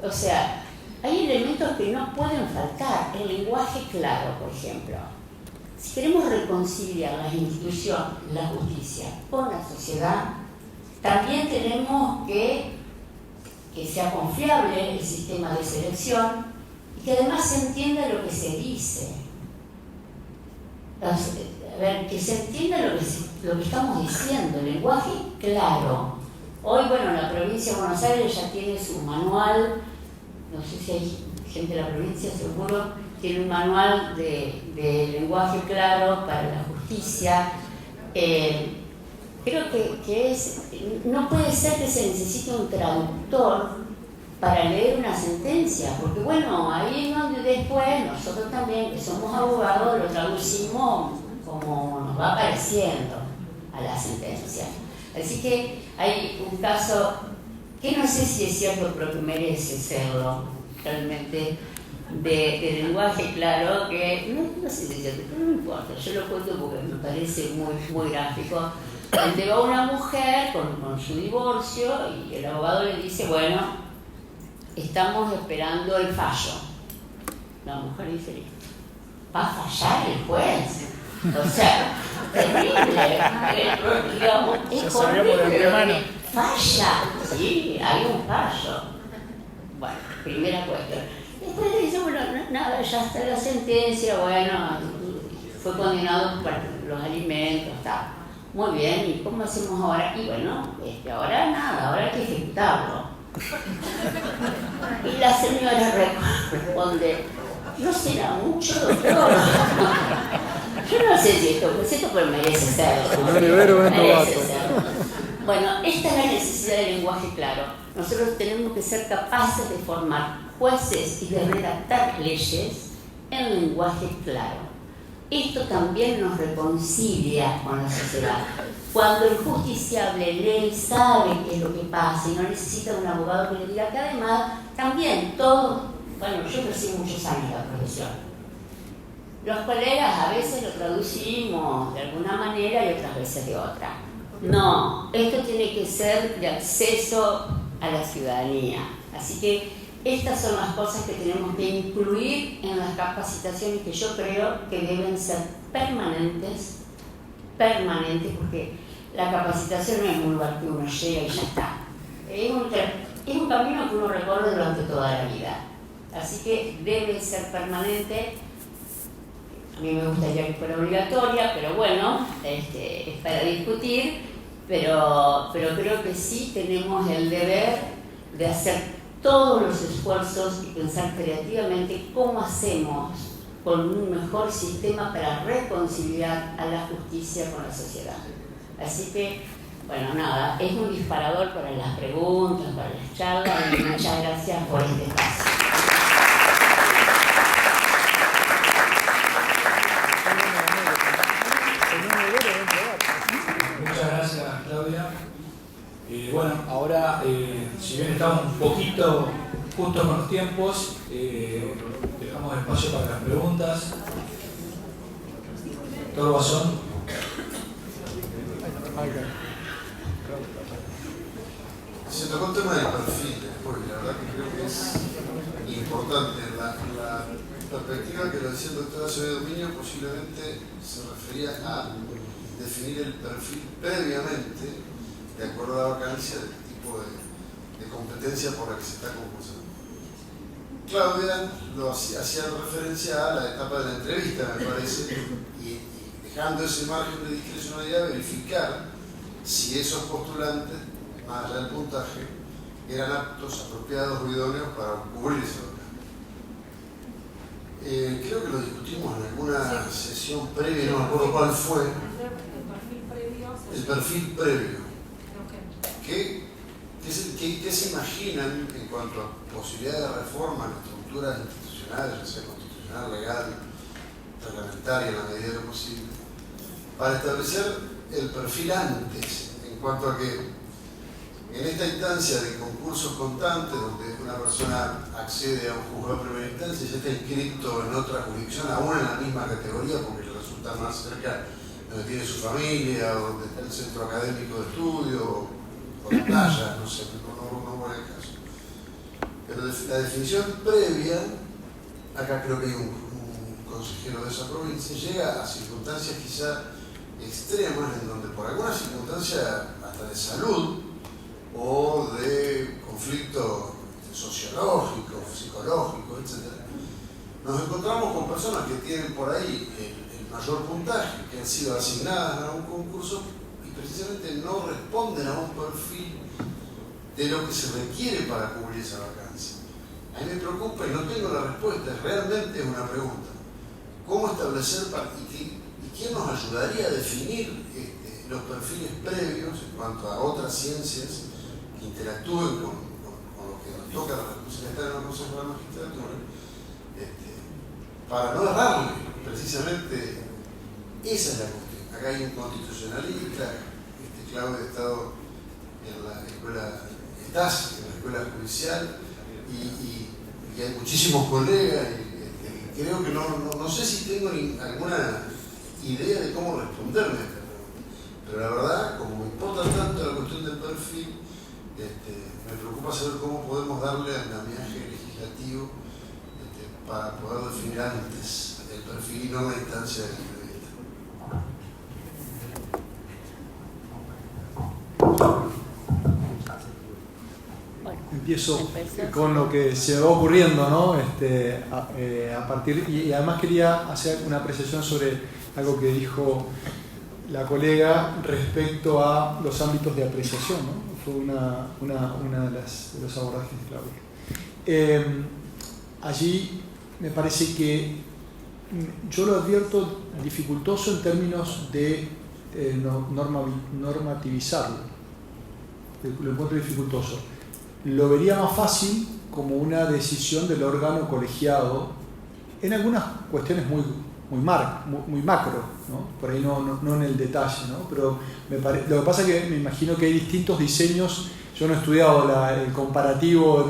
O sea, hay elementos que no pueden faltar. El lenguaje claro, por ejemplo. Si queremos reconciliar las instituciones, la justicia, con la sociedad, también tenemos que sea confiable el sistema de selección y que además se entienda lo que se dice. A ver, que se entienda lo que estamos diciendo, el lenguaje claro. Hoy, bueno, la provincia de Buenos Aires ya tiene su manual, no sé si hay gente de la provincia, seguro, tiene un manual de lenguaje claro para la justicia. Creo que no puede ser que se necesite un traductor para leer una sentencia, porque bueno, ahí es donde después nosotros también, que somos abogados, lo traducimos como nos va apareciendo a la sentencia. Así que hay un caso que no sé si es cierto, pero que merece serlo realmente, de lenguaje claro, que no sé si es cierto, pero no importa, yo lo cuento porque me parece muy gráfico. Donde va una mujer con su divorcio y el abogado le dice, bueno, estamos esperando el fallo. La mujer dice, listo, ¿va a fallar el juez? O sea, terrible. Digamos, es horrible. Falla. Sí, hay un fallo. Bueno, primera cuestión. Después le dice, bueno, nada, ya está la sentencia, bueno, fue condenado por los alimentos, está. Muy bien, ¿y cómo hacemos ahora? Y bueno, ahora nada, ahora hay que ejecutarlo. Y la señora responde, ¿no será mucho, doctor? Yo no sé si esto pero merece serlo. Merece serlo. Bueno, esta es la necesidad del lenguaje claro. Nosotros tenemos que ser capaces de formar jueces y de redactar leyes en lenguaje claro. Esto también nos reconcilia con la sociedad. Cuando el justiciable lee, sabe qué es lo que pasa y no necesita un abogado que le diga, que además también todos, bueno, yo recibo muchos años la profesión. Los colegas a veces lo traducimos de alguna manera y otras veces de otra. No, esto tiene que ser de acceso a la ciudadanía. Así que estas son las cosas que tenemos que incluir en las capacitaciones que yo creo que deben ser permanentes, porque la capacitación no es un lugar que uno llega y ya está. Es un camino que uno recorre durante toda la vida. Así que debe ser permanente. A mí me gustaría que fuera obligatoria, pero bueno, es para discutir, pero creo que sí tenemos el deber de hacer todos los esfuerzos y pensar creativamente cómo hacemos con un mejor sistema para reconciliar a la justicia con la sociedad. Así que, bueno, nada, es un disparador para las preguntas, para las charlas, y muchas gracias por este espacio. Muchas gracias, Claudia. Bueno, ahora, si bien estamos un poquito justos con los tiempos, dejamos espacio para las preguntas. Doctor Guasón. Se tocó el tema del perfil, porque la verdad que creo que es importante. La perspectiva que lo decía el doctor Acevedo Dominio posiblemente se refería a definir el perfil previamente de acuerdo a la vacancia del tipo de competencia por la que se está concursando. Claudia hacía referencia a la etapa de la entrevista, me parece, y dejando ese margen de discrecionalidad, verificar si esos postulantes, más allá del puntaje, eran aptos, apropiados o idóneos para cubrir esa vacante. Creo que lo discutimos en alguna sesión previa, no me acuerdo cuál fue. El perfil previo. ¿Qué se imaginan en cuanto a posibilidad de reforma en estructuras institucionales, ya sea constitucional, legal, reglamentaria, en la medida de lo posible, para establecer el perfil antes, en cuanto a que en esta instancia de concursos constantes, donde una persona accede a un juzgado de primera instancia y ya está inscrito en otra jurisdicción, aún en la misma categoría, porque le resulta más cerca donde tiene su familia, o donde está el centro académico de estudio, o la playa, no sé, no voy al caso. Pero la definición previa, acá creo que hay un consejero de esa provincia, llega a circunstancias quizá extremas, en donde por alguna circunstancia hasta de salud, o de conflicto sociológico, psicológico, etc. Nos encontramos con personas que tienen por ahí el mayor puntaje, que han sido asignadas a un concurso y precisamente no responden a un perfil de lo que se requiere para cubrir esa vacancia. A mí me preocupa y no tengo la respuesta, realmente es una pregunta. ¿Cómo establecer y quién nos ayudaría a definir los perfiles previos en cuanto a otras ciencias que interactúen con lo que nos toca la responsabilidad en el Consejo de la Magistratura, para no errarle? Precisamente esa es la cuestión. Acá hay un constitucionalista, Claudio ha estado en la escuela, estás en la escuela judicial y hay muchísimos colegas y creo que no sé si tengo alguna idea de cómo responderme a esta pregunta. Pero la verdad, como me importa tanto la cuestión del perfil, me preocupa saber cómo podemos darle andamiaje legislativo para poder definir antes el perfil y no la instancia de la entrevista. Empiezo con lo que se va ocurriendo, ¿no? A partir, y además quería hacer una apreciación sobre algo que dijo la colega respecto a los ámbitos de apreciación, ¿no? Fue una de los abordajes de Claudia. Allí me parece que yo lo advierto dificultoso en términos de normativizarlo. Lo encuentro dificultoso. Lo vería más fácil como una decisión del órgano colegiado en algunas cuestiones muy macro, ¿no? Por ahí no en el detalle, ¿no? Pero lo que pasa es que me imagino que hay distintos diseños. Yo no he estudiado el comparativo,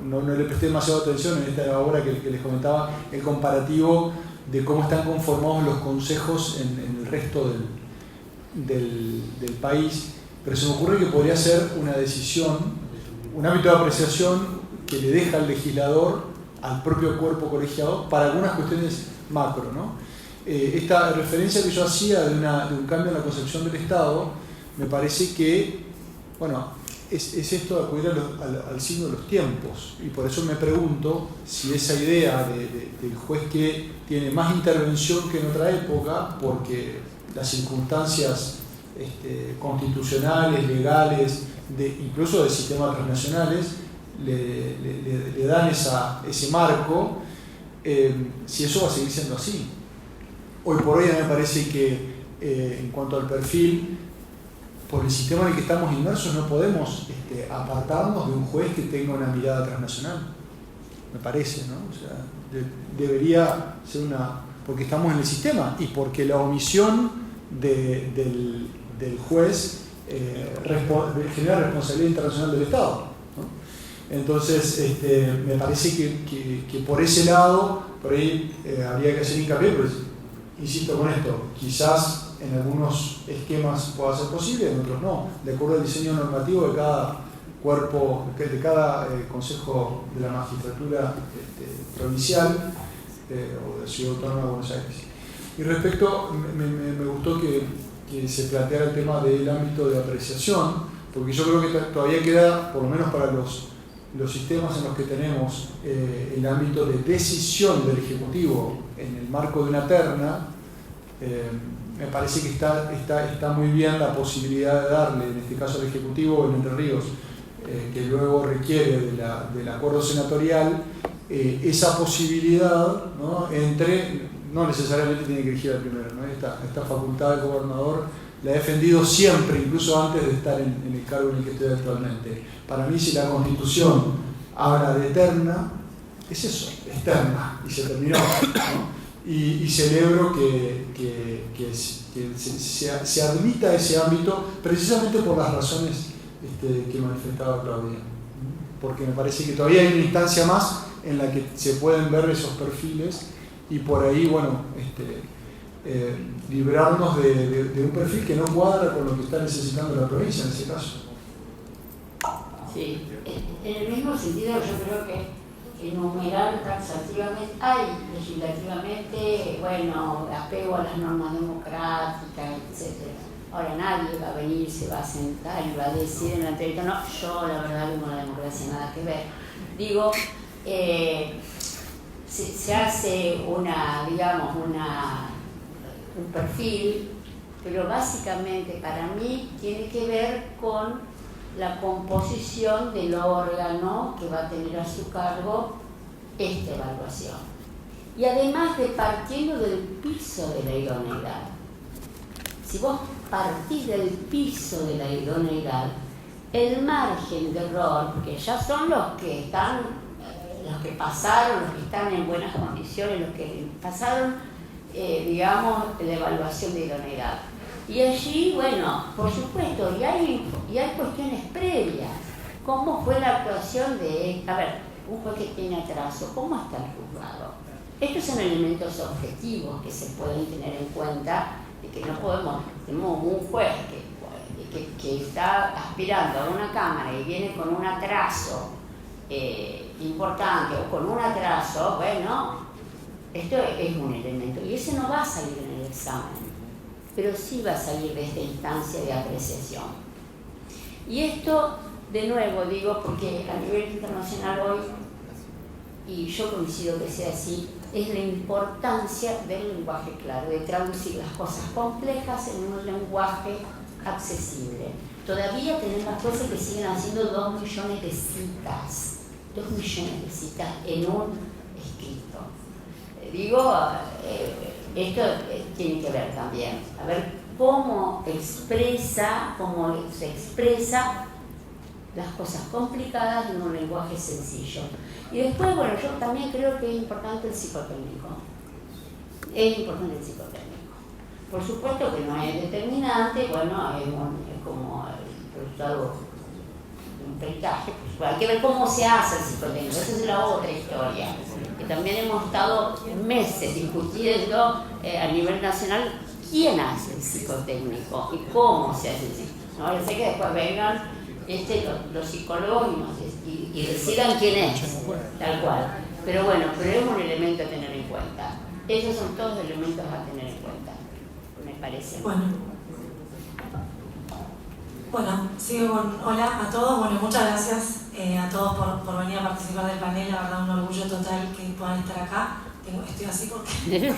no le presté demasiada atención en esta obra que les comentaba, el comparativo de cómo están conformados los consejos en el resto del país, pero se me ocurre que podría ser una decisión, un ámbito de apreciación que le deja al legislador, al propio cuerpo colegiado, para algunas cuestiones macro, ¿no? Esta referencia que yo hacía de un cambio en la concepción del Estado, me parece que, bueno, es esto de acudir al signo de los tiempos, y por eso me pregunto si esa idea del juez que tiene más intervención que en otra época, porque las circunstancias constitucionales, legales, incluso de sistemas transnacionales, le dan ese marco, si eso va a seguir siendo así. Hoy por hoy me parece que en cuanto al perfil, por el sistema en el que estamos inmersos no podemos apartarnos de un juez que tenga una mirada transnacional, me parece, ¿no? O sea, debería ser porque estamos en el sistema y porque la omisión del juez genera responsabilidad internacional del Estado, ¿no? Entonces, me parece que por ese lado, por ahí habría que hacer hincapié, pero insisto con esto, quizás en algunos esquemas pueda ser posible, en otros no, de acuerdo al diseño normativo de cada cuerpo, de cada Consejo de la Magistratura provincial o de Ciudad Autónoma de Buenos Aires. Y respecto, me gustó que se planteara el tema del ámbito de apreciación, porque yo creo que todavía queda, por lo menos para los los sistemas en los que tenemos el ámbito de decisión del Ejecutivo en el marco de una terna, me parece que está muy bien la posibilidad de darle, en este caso al Ejecutivo en Entre Ríos, que luego requiere del acuerdo senatorial, esa posibilidad, ¿no? No necesariamente tiene que elegir al primero, ¿no? Esta facultad del gobernador la he defendido siempre, incluso antes de estar en el cargo en el que estoy actualmente. Para mí, si la Constitución habla de terna, es eso, es terna, y se terminó, ¿no? Y celebro que se admita ese ámbito precisamente por las razones que manifestaba Claudia, porque me parece que todavía hay una instancia más en la que se pueden ver esos perfiles y por ahí, bueno, librarnos de un perfil que no cuadra con lo que está necesitando la provincia en ese caso. Sí, en el mismo sentido yo creo que enumerar taxativamente, hay legislativamente, bueno, apego a las normas democráticas, etc. Ahora nadie va a venir, se va a sentar y va a decir en la entrevista, no, yo la verdad con la democracia nada que ver. Digo, se hace un perfil, pero básicamente para mí tiene que ver con la composición del órgano que va a tener a su cargo esta evaluación. Y además de partiendo del piso de la idoneidad. Si vos partís del piso de la idoneidad, el margen de error, porque ya son los que están, los que pasaron, los que están en buenas condiciones, los que pasaron, digamos, la evaluación de idoneidad. Y allí, bueno, por supuesto, y hay cuestiones previas. ¿Cómo fue la actuación de, un juez que tiene atraso? ¿Cómo está el juzgado? Estos son elementos objetivos que se pueden tener en cuenta, de que no podemos, tenemos un juez que está aspirando a una cámara y viene con un atraso importante o con un atraso, bueno, esto es un elemento y ese no va a salir en el examen, pero sí va a salir de esta instancia de apreciación. Y esto, de nuevo, digo, porque a nivel internacional hoy, y yo coincido que sea así, es la importancia del lenguaje claro, de traducir las cosas complejas en un lenguaje accesible. Todavía tenemos jueces que siguen haciendo 2 millones de citas, 2 millones de citas en un escrito. Digo, esto tiene que ver también, a ver cómo se expresa las cosas complicadas en un lenguaje sencillo. Y después, bueno, yo también creo que es importante el psicotécnico. Es importante el psicotécnico. Por supuesto que no es determinante, bueno, es como el resultado de un peritaje, pues hay que ver cómo se hace el psicotécnico, esa es la otra historia. Que también hemos estado meses discutiendo a nivel nacional quién hace el psicotécnico y cómo se hace el psicotécnico. No, yo sé que después vengan los psicólogos y decidan quién es, tal cual. Pero bueno, es un elemento a tener en cuenta. Esos son todos elementos a tener en cuenta, me parece. Bueno, sigo con hola a todos. Bueno, muchas gracias a todos por venir a participar del panel. La verdad, un orgullo total que puedan estar acá. Estoy así porque...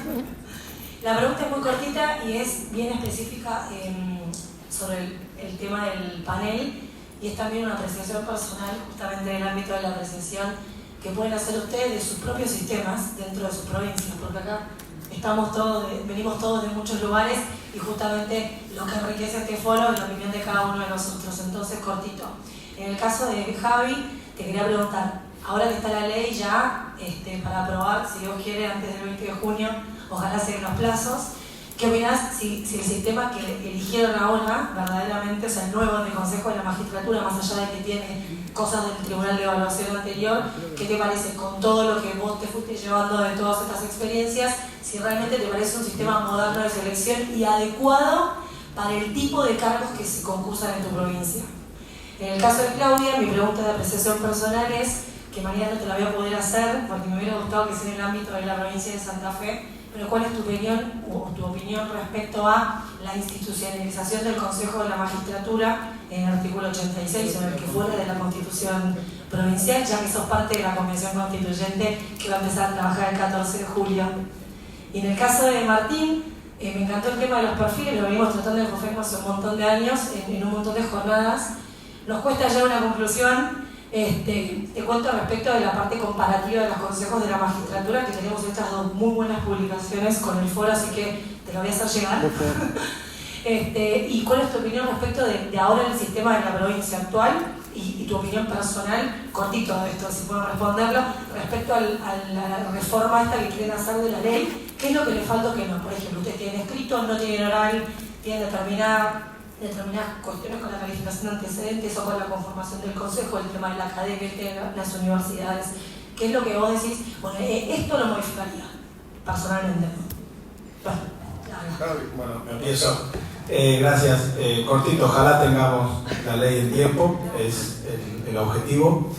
La pregunta es muy cortita y es bien específica sobre el tema del panel. Y es también una apreciación personal, justamente en el ámbito de la apreciación que pueden hacer ustedes de sus propios sistemas dentro de sus provincias, porque acá venimos todos de muchos lugares y justamente lo que enriquece este foro es la opinión de cada uno de nosotros. Entonces, cortito. En el caso de Javi, te quería preguntar, ahora que está la ley ya para aprobar, si Dios quiere, antes del 20 de junio, ojalá se den los plazos. ¿Qué opinás si el sistema que eligieron ahora, verdaderamente, o sea, el nuevo del Consejo de la Magistratura, más allá de que tiene cosas del Tribunal de Evaluación anterior, qué te parece con todo lo que vos te fuiste llevando de todas estas experiencias, si realmente te parece un sistema moderno de selección y adecuado para el tipo de cargos que se concursan en tu provincia? En el caso de Claudia, mi pregunta de apreciación personal es, que mañana no te la voy a poder hacer, porque me hubiera gustado que sea en el ámbito de la provincia de Santa Fe, pero ¿cuál es tu opinión respecto a la institucionalización del Consejo de la Magistratura en el artículo 86, sobre el que fuera de la Constitución provincial, ya que sos parte de la Convención Constituyente que va a empezar a trabajar el 14 de julio. Y en el caso de Martín, me encantó el tema de los perfiles, lo venimos tratando en Cofecmo hace un montón de años, en un montón de jornadas. Nos cuesta llegar a una conclusión. Te cuento respecto de la parte comparativa de los consejos de la magistratura, que tenemos estas dos muy buenas publicaciones con el foro, así que te lo voy a hacer llegar. ¿Y cuál es tu opinión respecto de ahora el sistema de la provincia actual y tu opinión personal, cortito de esto, si puedo responderlo, respecto a la reforma esta que quieren hacer de la ley? ¿Qué es lo que le falta o qué no? Por ejemplo, ustedes tienen escrito, no tienen oral, tienen determinadas cuestiones con la calificación de antecedentes o con la conformación del consejo, el tema de la academia, de las universidades. ¿Qué es lo que vos decís? Bueno, esto lo modificaría, personalmente. Bueno, empiezo. Gracias. Cortito, ojalá tengamos la ley en tiempo, es el objetivo.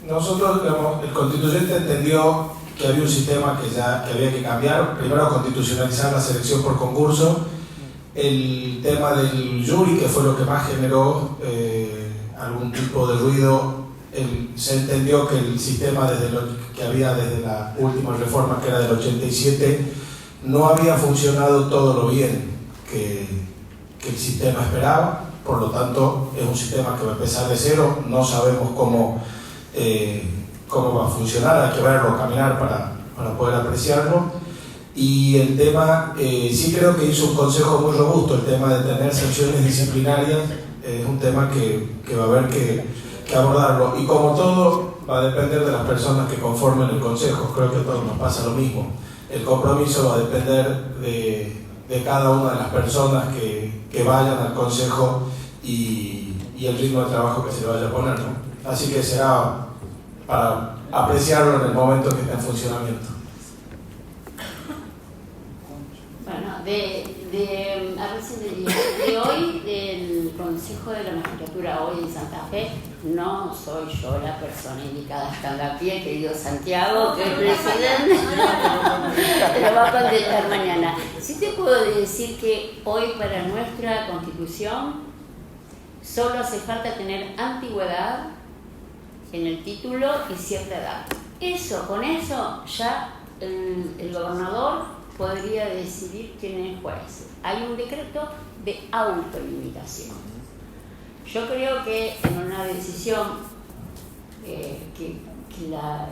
Nosotros, digamos, el constituyente entendió que había un sistema que había que cambiar. Primero, constitucionalizar la selección por concurso. El tema del jury, que fue lo que más generó algún tipo de ruido, se entendió que el sistema que había desde la última reforma, que era del 87, no había funcionado todo lo bien que el sistema esperaba. Por lo tanto, es un sistema que va a empezar de cero, no sabemos cómo va a funcionar, hay que verlo caminar para poder apreciarlo. Y el tema, sí creo que hizo un consejo muy robusto, el tema de tener sanciones disciplinarias, es un tema que va a haber que abordarlo. Y como todo, va a depender de las personas que conformen el consejo, creo que a todos nos pasa lo mismo. El compromiso va a depender de cada una de las personas que vayan al consejo y el ritmo de trabajo que se le vaya a poner, ¿no? Así que será para apreciarlo en el momento que esté en funcionamiento. Bueno, de hoy, del Consejo de la Magistratura hoy en Santa Fe, no soy yo la persona indicada estando a pie, querido Santiago, que es presidente, te lo va a contestar mañana. Sí te puedo decir que hoy para nuestra Constitución solo hace falta tener antigüedad en el título y cierta edad. Con eso ya el gobernador podría decidir quién es juez. Hay un decreto de autolimitación. Yo creo que en una decisión que la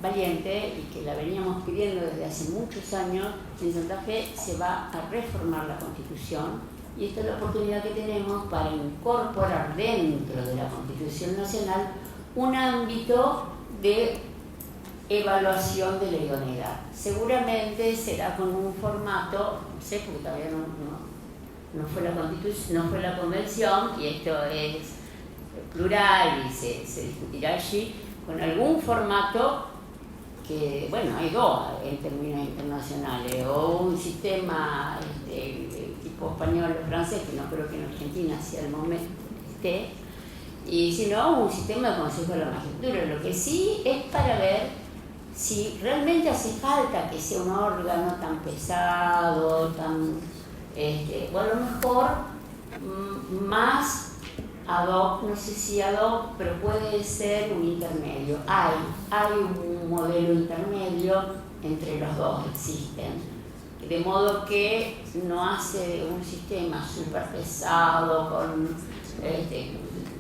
valiente y que la veníamos pidiendo desde hace muchos años, en Santa Fe se va a reformar la Constitución y esta es la oportunidad que tenemos para incorporar dentro de la Constitución Nacional un ámbito de evaluación de la idoneidad. Seguramente será con un formato, no sé, porque todavía no fue la Constitución, no fue la Convención, y esto es plural y se discutirá allí, con algún formato que, bueno, hay dos en términos internacionales, o un sistema tipo español o francés, que no creo que en Argentina hacia el momento esté, y si no, un sistema de consejo de la magistratura. Lo que sí es para ver si realmente hace falta que sea un órgano tan pesado, o a lo mejor más ad hoc, no sé si ad hoc, pero puede ser un intermedio. Hay un modelo intermedio entre los dos, existen. De modo que no hace un sistema súper pesado, con,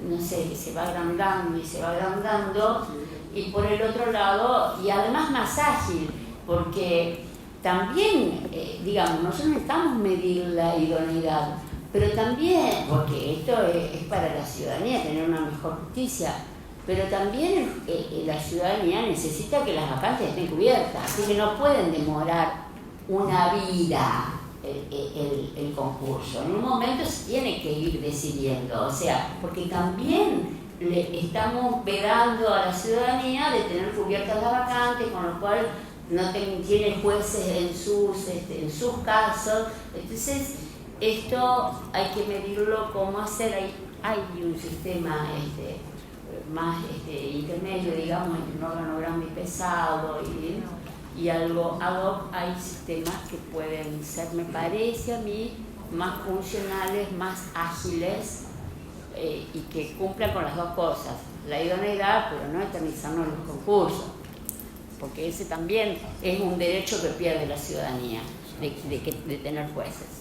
no sé, que se va agrandando y se va agrandando, y por el otro lado, y además más ágil, porque también, digamos, nosotros necesitamos medir la idoneidad, pero también, porque esto es para la ciudadanía, tener una mejor justicia, pero también la ciudadanía necesita que las vacantes estén cubiertas, así que no pueden demorar una vida el concurso. En un momento se tiene que ir decidiendo, o sea, porque también le estamos vedando a la ciudadanía de tener cubiertas las vacantes, con lo cual no tiene jueces en sus casos. Entonces, esto hay que medirlo cómo hacer. Hay un sistema más intermedio, digamos, entre un órgano grande y pesado y algo ad hoc. Hay sistemas que pueden ser, me parece a mí, más funcionales, más ágiles y que cumplan con las dos cosas, la idoneidad, pero no eternizarnos en los concursos, porque ese también es un derecho que pierde la ciudadanía, de tener jueces.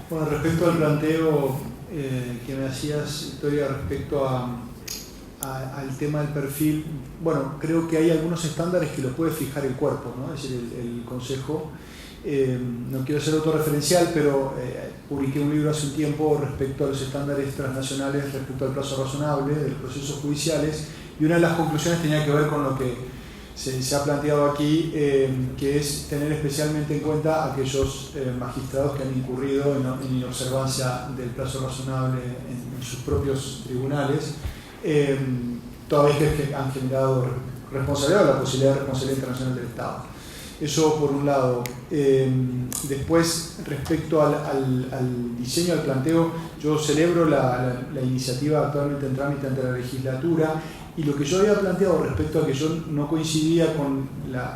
Bueno, respecto al planteo que me hacías, Victoria, respecto al tema del perfil, bueno, creo que hay algunos estándares que lo puede fijar el cuerpo, ¿no? Es decir, el Consejo. No quiero ser autorreferencial, pero publiqué un libro hace un tiempo respecto a los estándares transnacionales respecto al plazo razonable de los procesos judiciales, y una de las conclusiones tenía que ver con lo que se ha planteado aquí, que es tener especialmente en cuenta aquellos magistrados que han incurrido en inobservancia del plazo razonable en sus propios tribunales, toda vez que han generado responsabilidad o la posibilidad de responsabilidad internacional del Estado. Eso por un lado. Después, respecto al diseño, al planteo, yo celebro la iniciativa actualmente en trámite ante la legislatura, y lo que yo había planteado respecto a que yo no coincidía con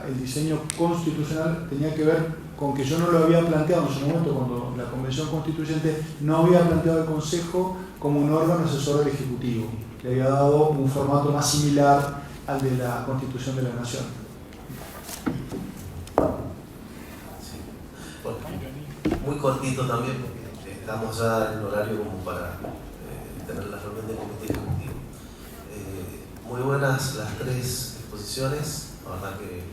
el diseño constitucional tenía que ver con que yo no lo había planteado en su momento cuando la Convención Constituyente no había planteado al Consejo como un órgano asesor del Ejecutivo. Le había dado un formato más similar al de la Constitución de la Nación. Bueno, muy cortito también, porque estamos ya en horario como para tener la reunión de comité ejecutivo. Muy buenas las tres exposiciones, la verdad que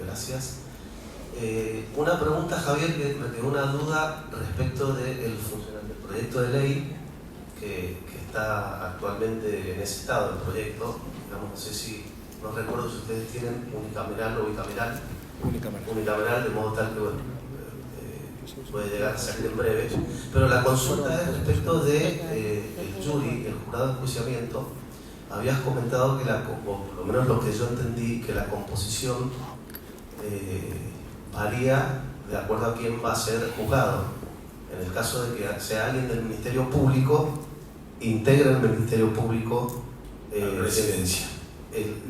gracias. Una pregunta, Javier, que me quedó una duda respecto del proyecto de ley que está actualmente en ese estado, el proyecto. Digamos, no sé si, no recuerdo si ustedes tienen unicameral o bicameral. Unicameral, de modo tal que, bueno, puede llegar a salir en breve. Pero la consulta es respecto de el jury, el jurado de enjuiciamiento. Habías comentado que, por lo menos lo que yo entendí, que la composición varía de acuerdo a quién va a ser juzgado. En el caso de que sea alguien del Ministerio Público, integra el Ministerio Público la presidencia. El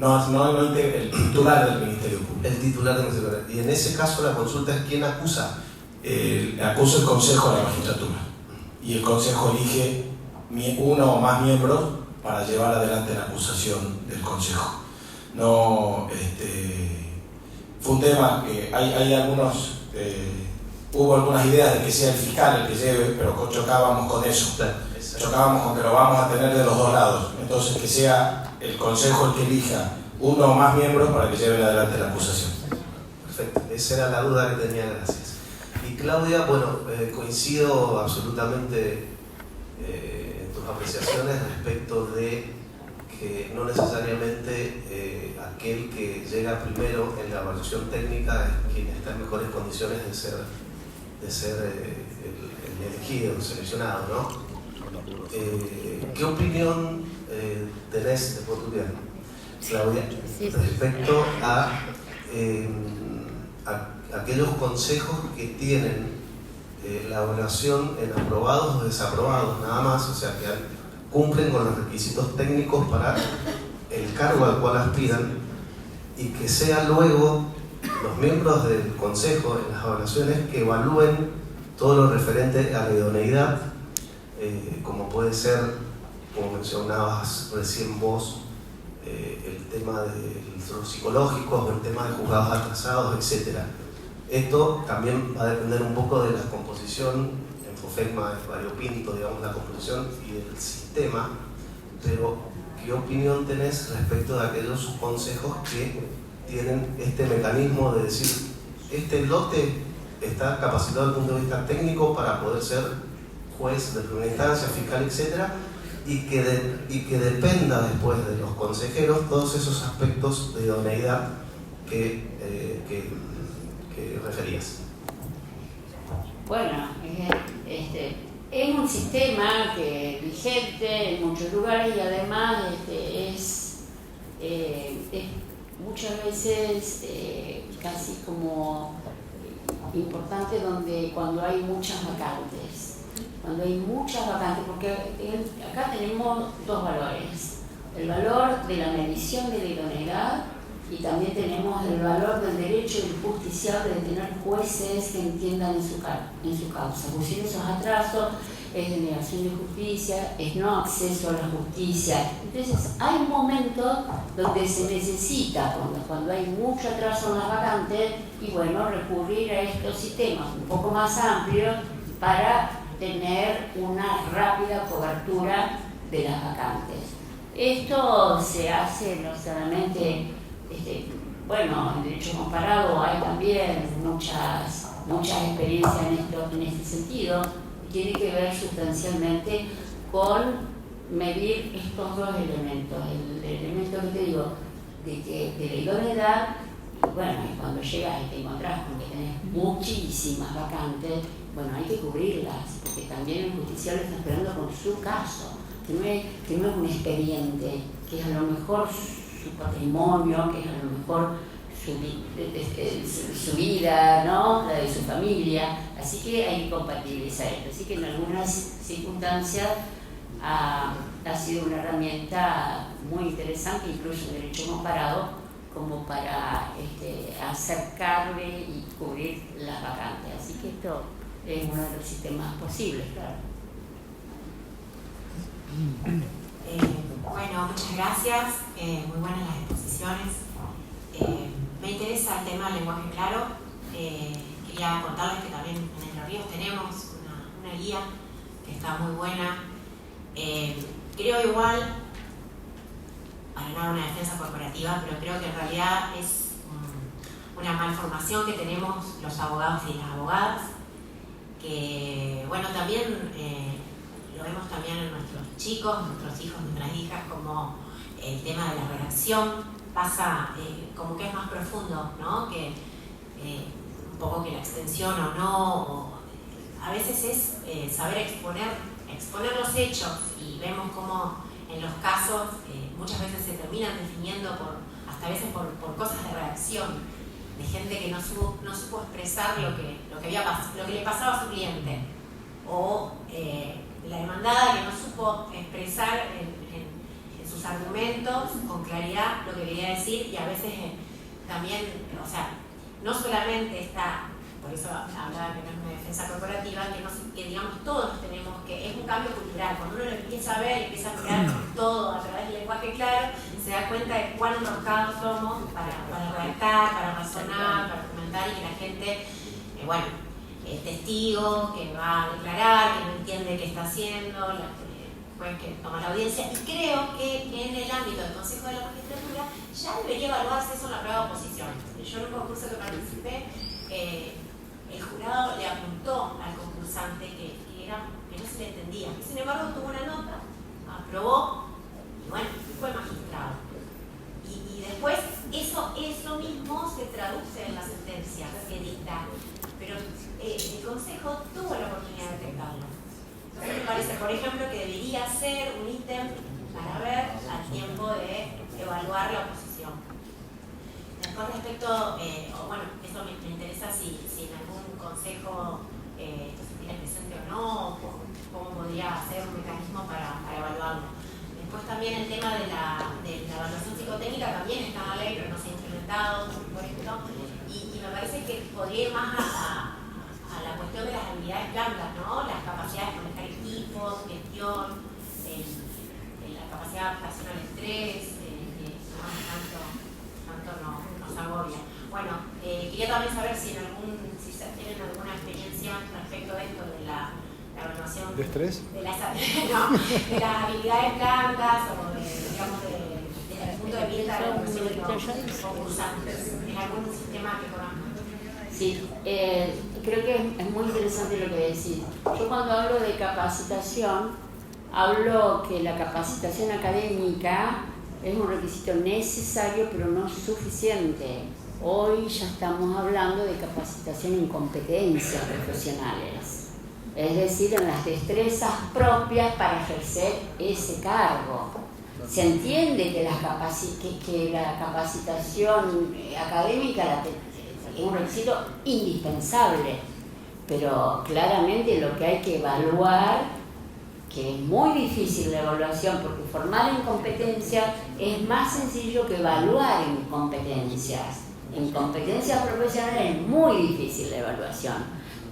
titular del Ministerio Público. El titular del Ministerio Público. Y en ese caso la consulta es quién acusa. Acusa el Consejo de la Magistratura. Y el Consejo elige uno o más miembros para llevar adelante la acusación del Consejo. No, fue un tema que hay algunos, hubo algunas ideas de que sea el fiscal el que lleve, pero chocábamos con eso. Chocábamos con que lo vamos a tener de los dos lados. Entonces que sea el Consejo el que elija uno o más miembros para que lleven adelante la acusación. Perfecto, esa era la duda que tenía, gracias. Y Claudia, bueno, coincido absolutamente en tus apreciaciones respecto de que no necesariamente aquel que llega primero en la evaluación técnica es quien está en mejores condiciones de ser el elegido, el seleccionado, ¿no? ¿Qué opinión tenés de Portugal, Claudia, respecto a aquellos consejos que tienen la evaluación en aprobados o desaprobados, nada más, o sea, que cumplen con los requisitos técnicos para el cargo al cual aspiran, y que sean luego los miembros del Consejo en las evaluaciones que evalúen todo lo referente a la idoneidad, como puede ser, como mencionabas recién vos, el tema de los psicológicos o el tema de juzgados atrasados, etc. Esto también va a depender un poco de la composición, en FOFECMA es variopinto, digamos, la composición y el sistema, pero ¿qué opinión tenés respecto de aquellos consejos que tienen este mecanismo de decir, este lote está capacitado desde el punto de vista técnico para poder ser juez de primera instancia, fiscal, etc., y que dependa después de los consejeros todos esos aspectos de idoneidad que referías? Bueno, es un sistema que vigente en muchos lugares, y además es muchas veces casi como importante cuando hay muchas vacantes. Porque acá tenemos dos valores: el valor de la medición de la idoneidad, y también tenemos el valor del derecho del justiciable de tener jueces que entiendan en su causa. Porque sin esos atrasos, es denegación de justicia, es no acceso a la justicia. Entonces hay momentos donde se necesita, cuando hay mucho atraso en las vacantes, y bueno, recurrir a estos sistemas un poco más amplios para tener una rápida cobertura de las vacantes. Esto se hace no solamente, bueno, en derecho comparado hay también muchas experiencias en este sentido, y tiene que ver sustancialmente con medir estos dos elementos. El elemento que te digo, de la idoneidad, y bueno, y cuando llegas y te encontrás con que tenés muchísimas vacantes, bueno, hay que cubrirlas, porque también el justiciable está esperando con su caso, que no es un expediente, que es a lo mejor su patrimonio, que es a lo mejor su vida, ¿no? La de su familia, así que hay que compatibilizar esto. Así que en algunas circunstancias ha sido una herramienta muy interesante, incluso en derecho comparado, como para acercarle y cubrir las vacantes. Así que esto es uno de los sistemas posibles, claro. Bueno, muchas gracias, muy buenas las exposiciones. Me interesa el tema del lenguaje claro. Quería contarles que también en Entre Ríos tenemos una guía que está muy buena. Creo igual, para no dar una defensa corporativa, pero creo que en realidad es una malformación que tenemos los abogados y las abogadas, que bueno, también lo vemos también en nuestros chicos, nuestros hijos, nuestras hijas, como el tema de la redacción pasa como que es más profundo, ¿no? Que un poco que la extensión o no, o a veces es saber exponer los hechos, y vemos como en los casos muchas veces se terminan definiendo hasta a veces por cosas de redacción, de gente que no supo expresar lo que le pasaba a su cliente, o la demandada que no supo expresar en sus argumentos con claridad lo que quería decir, y a veces también, o sea, no solamente está, por eso hablaba que no es una defensa corporativa, que digamos todos tenemos que, es un cambio cultural, cuando uno lo empieza a ver, empieza a mirar todo a través del lenguaje claro, se da cuenta de cuán enroscados somos para redactar, para razonar, para argumentar, y que la gente, el testigo que va a declarar, que no entiende qué está haciendo, pues que toma la audiencia, y creo que en el ámbito del Consejo de la Magistratura ya debería evaluarse eso en la prueba de oposición. Yo en un concurso que participé, el jurado le apuntó al concursante que no se le entendía, y sin embargo tuvo una nota, aprobó, y bueno, fue magistrado. Y después eso mismo se traduce en la sentencia que dicta, pero el Consejo tuvo la oportunidad de detectarlo. Entonces me parece, por ejemplo, que debería ser un ítem para ver al tiempo de evaluar la oposición. Después respecto, eso me interesa si en algún consejo esto se tiene presente o no, o cómo podría ser un mecanismo para evaluarlo. Después también el tema de la evaluación psicotécnica también está en la ley, pero no se ha implementado, por ejemplo, y me parece que podría ir más a la cuestión de las habilidades blandas, ¿no? Las capacidades de manejar equipos, gestión, la capacidad de adaptación al estrés, que tanto nos agobia. Bueno, quería también saber si tienen alguna experiencia respecto de esto de la evaluación ¿de estrés? De las habilidades blandas, o desde el punto de vista de los concursantes, en algún sistema que conozcan. Sí, creo que es muy interesante lo que decís. Yo cuando hablo de capacitación, hablo que la capacitación académica es un requisito necesario, pero no suficiente. Hoy ya estamos hablando de capacitación en competencias profesionales, es decir, en las destrezas propias para ejercer ese cargo. Se entiende que la capacitación académica es un requisito indispensable, pero claramente lo que hay que evaluar, que es muy difícil la evaluación, porque formar en competencias es más sencillo que evaluar en competencias. En competencias profesionales es muy difícil la evaluación,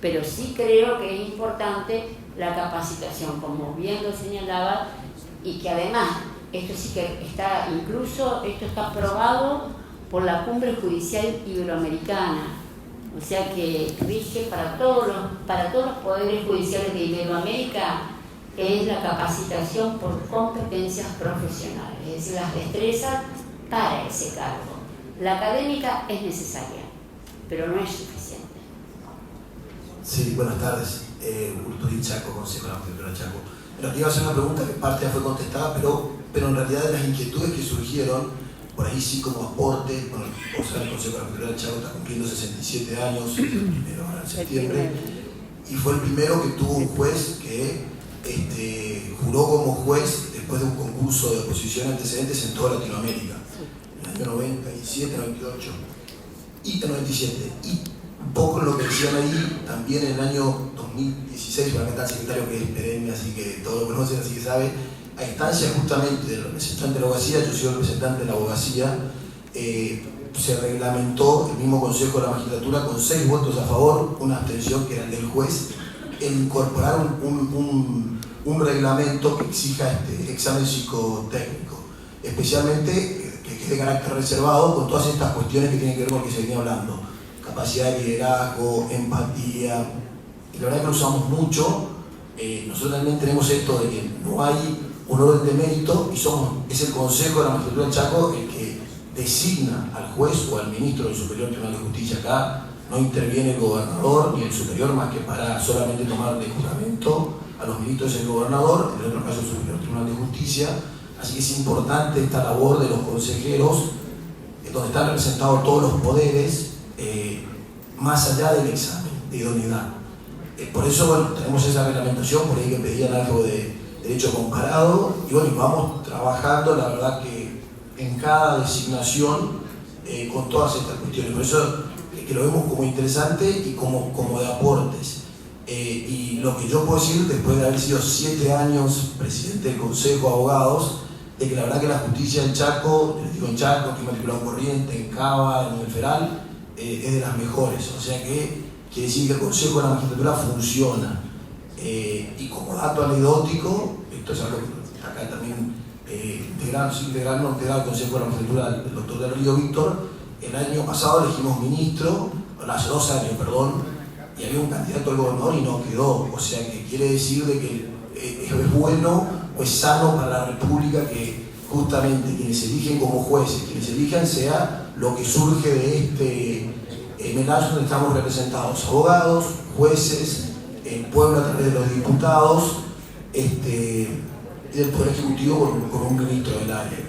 pero sí creo que es importante la capacitación, como bien lo señalaba, y que además, esto sí que está incluso, esto está aprobado por la Cumbre Judicial Iberoamericana, o sea que rige para todos los poderes judiciales de Iberoamérica, es la capacitación por competencias profesionales, es decir, las destrezas para ese cargo. La académica es necesaria, pero no es suficiente. Sí, buenas tardes. Urturín Chaco, Consejo de la Magistratura Chaco. En realidad iba a hacer una pregunta que parte ya fue contestada, pero en realidad de las inquietudes que surgieron, por ahí sí como aporte, bueno, o sea, el Consejo de la Magistratura Chaco está cumpliendo 67 años, el primero ahora en septiembre, y fue el primero que tuvo un juez que juró como juez después de un concurso de oposición antecedentes en toda Latinoamérica, en el año 97, 98 y 97. Y un poco lo que decían ahí, también en el año 2016, por acá está el secretario que es perenne, así que todos lo conocen, así que sabe, a instancia justamente del representante de la abogacía, yo soy el representante de la abogacía, se reglamentó el mismo Consejo de la Magistratura con 6 votos a favor, una abstención que era el del juez, en incorporar un reglamento que exija este examen psicotécnico, especialmente que es de carácter reservado con todas estas cuestiones que tienen que ver con lo que se venía hablando, capacidad de liderazgo, empatía, y la verdad que lo usamos mucho. Nosotros también tenemos esto de que no hay un orden de mérito y es el Consejo de la Magistratura del Chaco el que designa al juez o al ministro del Superior Tribunal de Justicia. Acá no interviene el gobernador ni el superior más que para solamente tomar de juramento a los ministros del gobernador, en otro caso el Superior Tribunal de Justicia. Así que es importante esta labor de los consejeros, donde están representados todos los poderes, más allá del examen de idoneidad. Por eso, bueno, tenemos esa reglamentación, por ahí que pedían algo de derecho comparado, y bueno, vamos trabajando, la verdad que en cada designación con todas estas cuestiones. Por eso que lo vemos como interesante y como de aportes. Y lo que yo puedo decir, después de haber sido 7 años presidente del Consejo de Abogados, de que la verdad que la justicia en Chaco, les digo en Chaco, aquí en Matriculado Corriente, en Cava, en el Feral, es de las mejores. O sea que quiere decir que el Consejo de la Magistratura funciona. Y como dato anecdótico, esto es algo que acá también integrarnos al Consejo de la Magistratura del doctor Del Río Víctor. El año pasado elegimos ministro, hace 2 años, perdón, y había un candidato al gobernador y no quedó. O sea que quiere decir de que es bueno o es sano para la República que justamente quienes se eligen como jueces, quienes se elijan sea lo que surge de este menaje donde estamos representados, abogados, jueces, el pueblo a través de los diputados, y el Poder Ejecutivo con un ministro del área.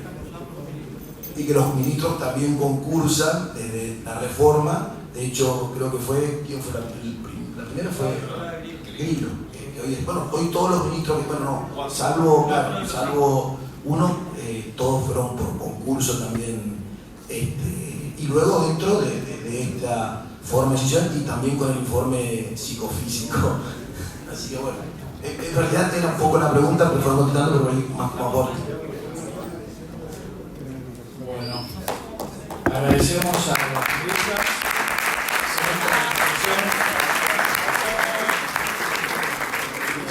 Y que los ministros también concursan desde la reforma. De hecho, creo que ¿quién fue la primera? Fue Grillo. Hoy todos los ministros, salvo uno, todos fueron por concurso también. Y luego dentro de esta forma de decisión y también con el informe psicofísico. Así que bueno, en realidad era un poco la pregunta, pero fueron contestando, pero más como aporte. Bueno, agradecemos a los periodistas.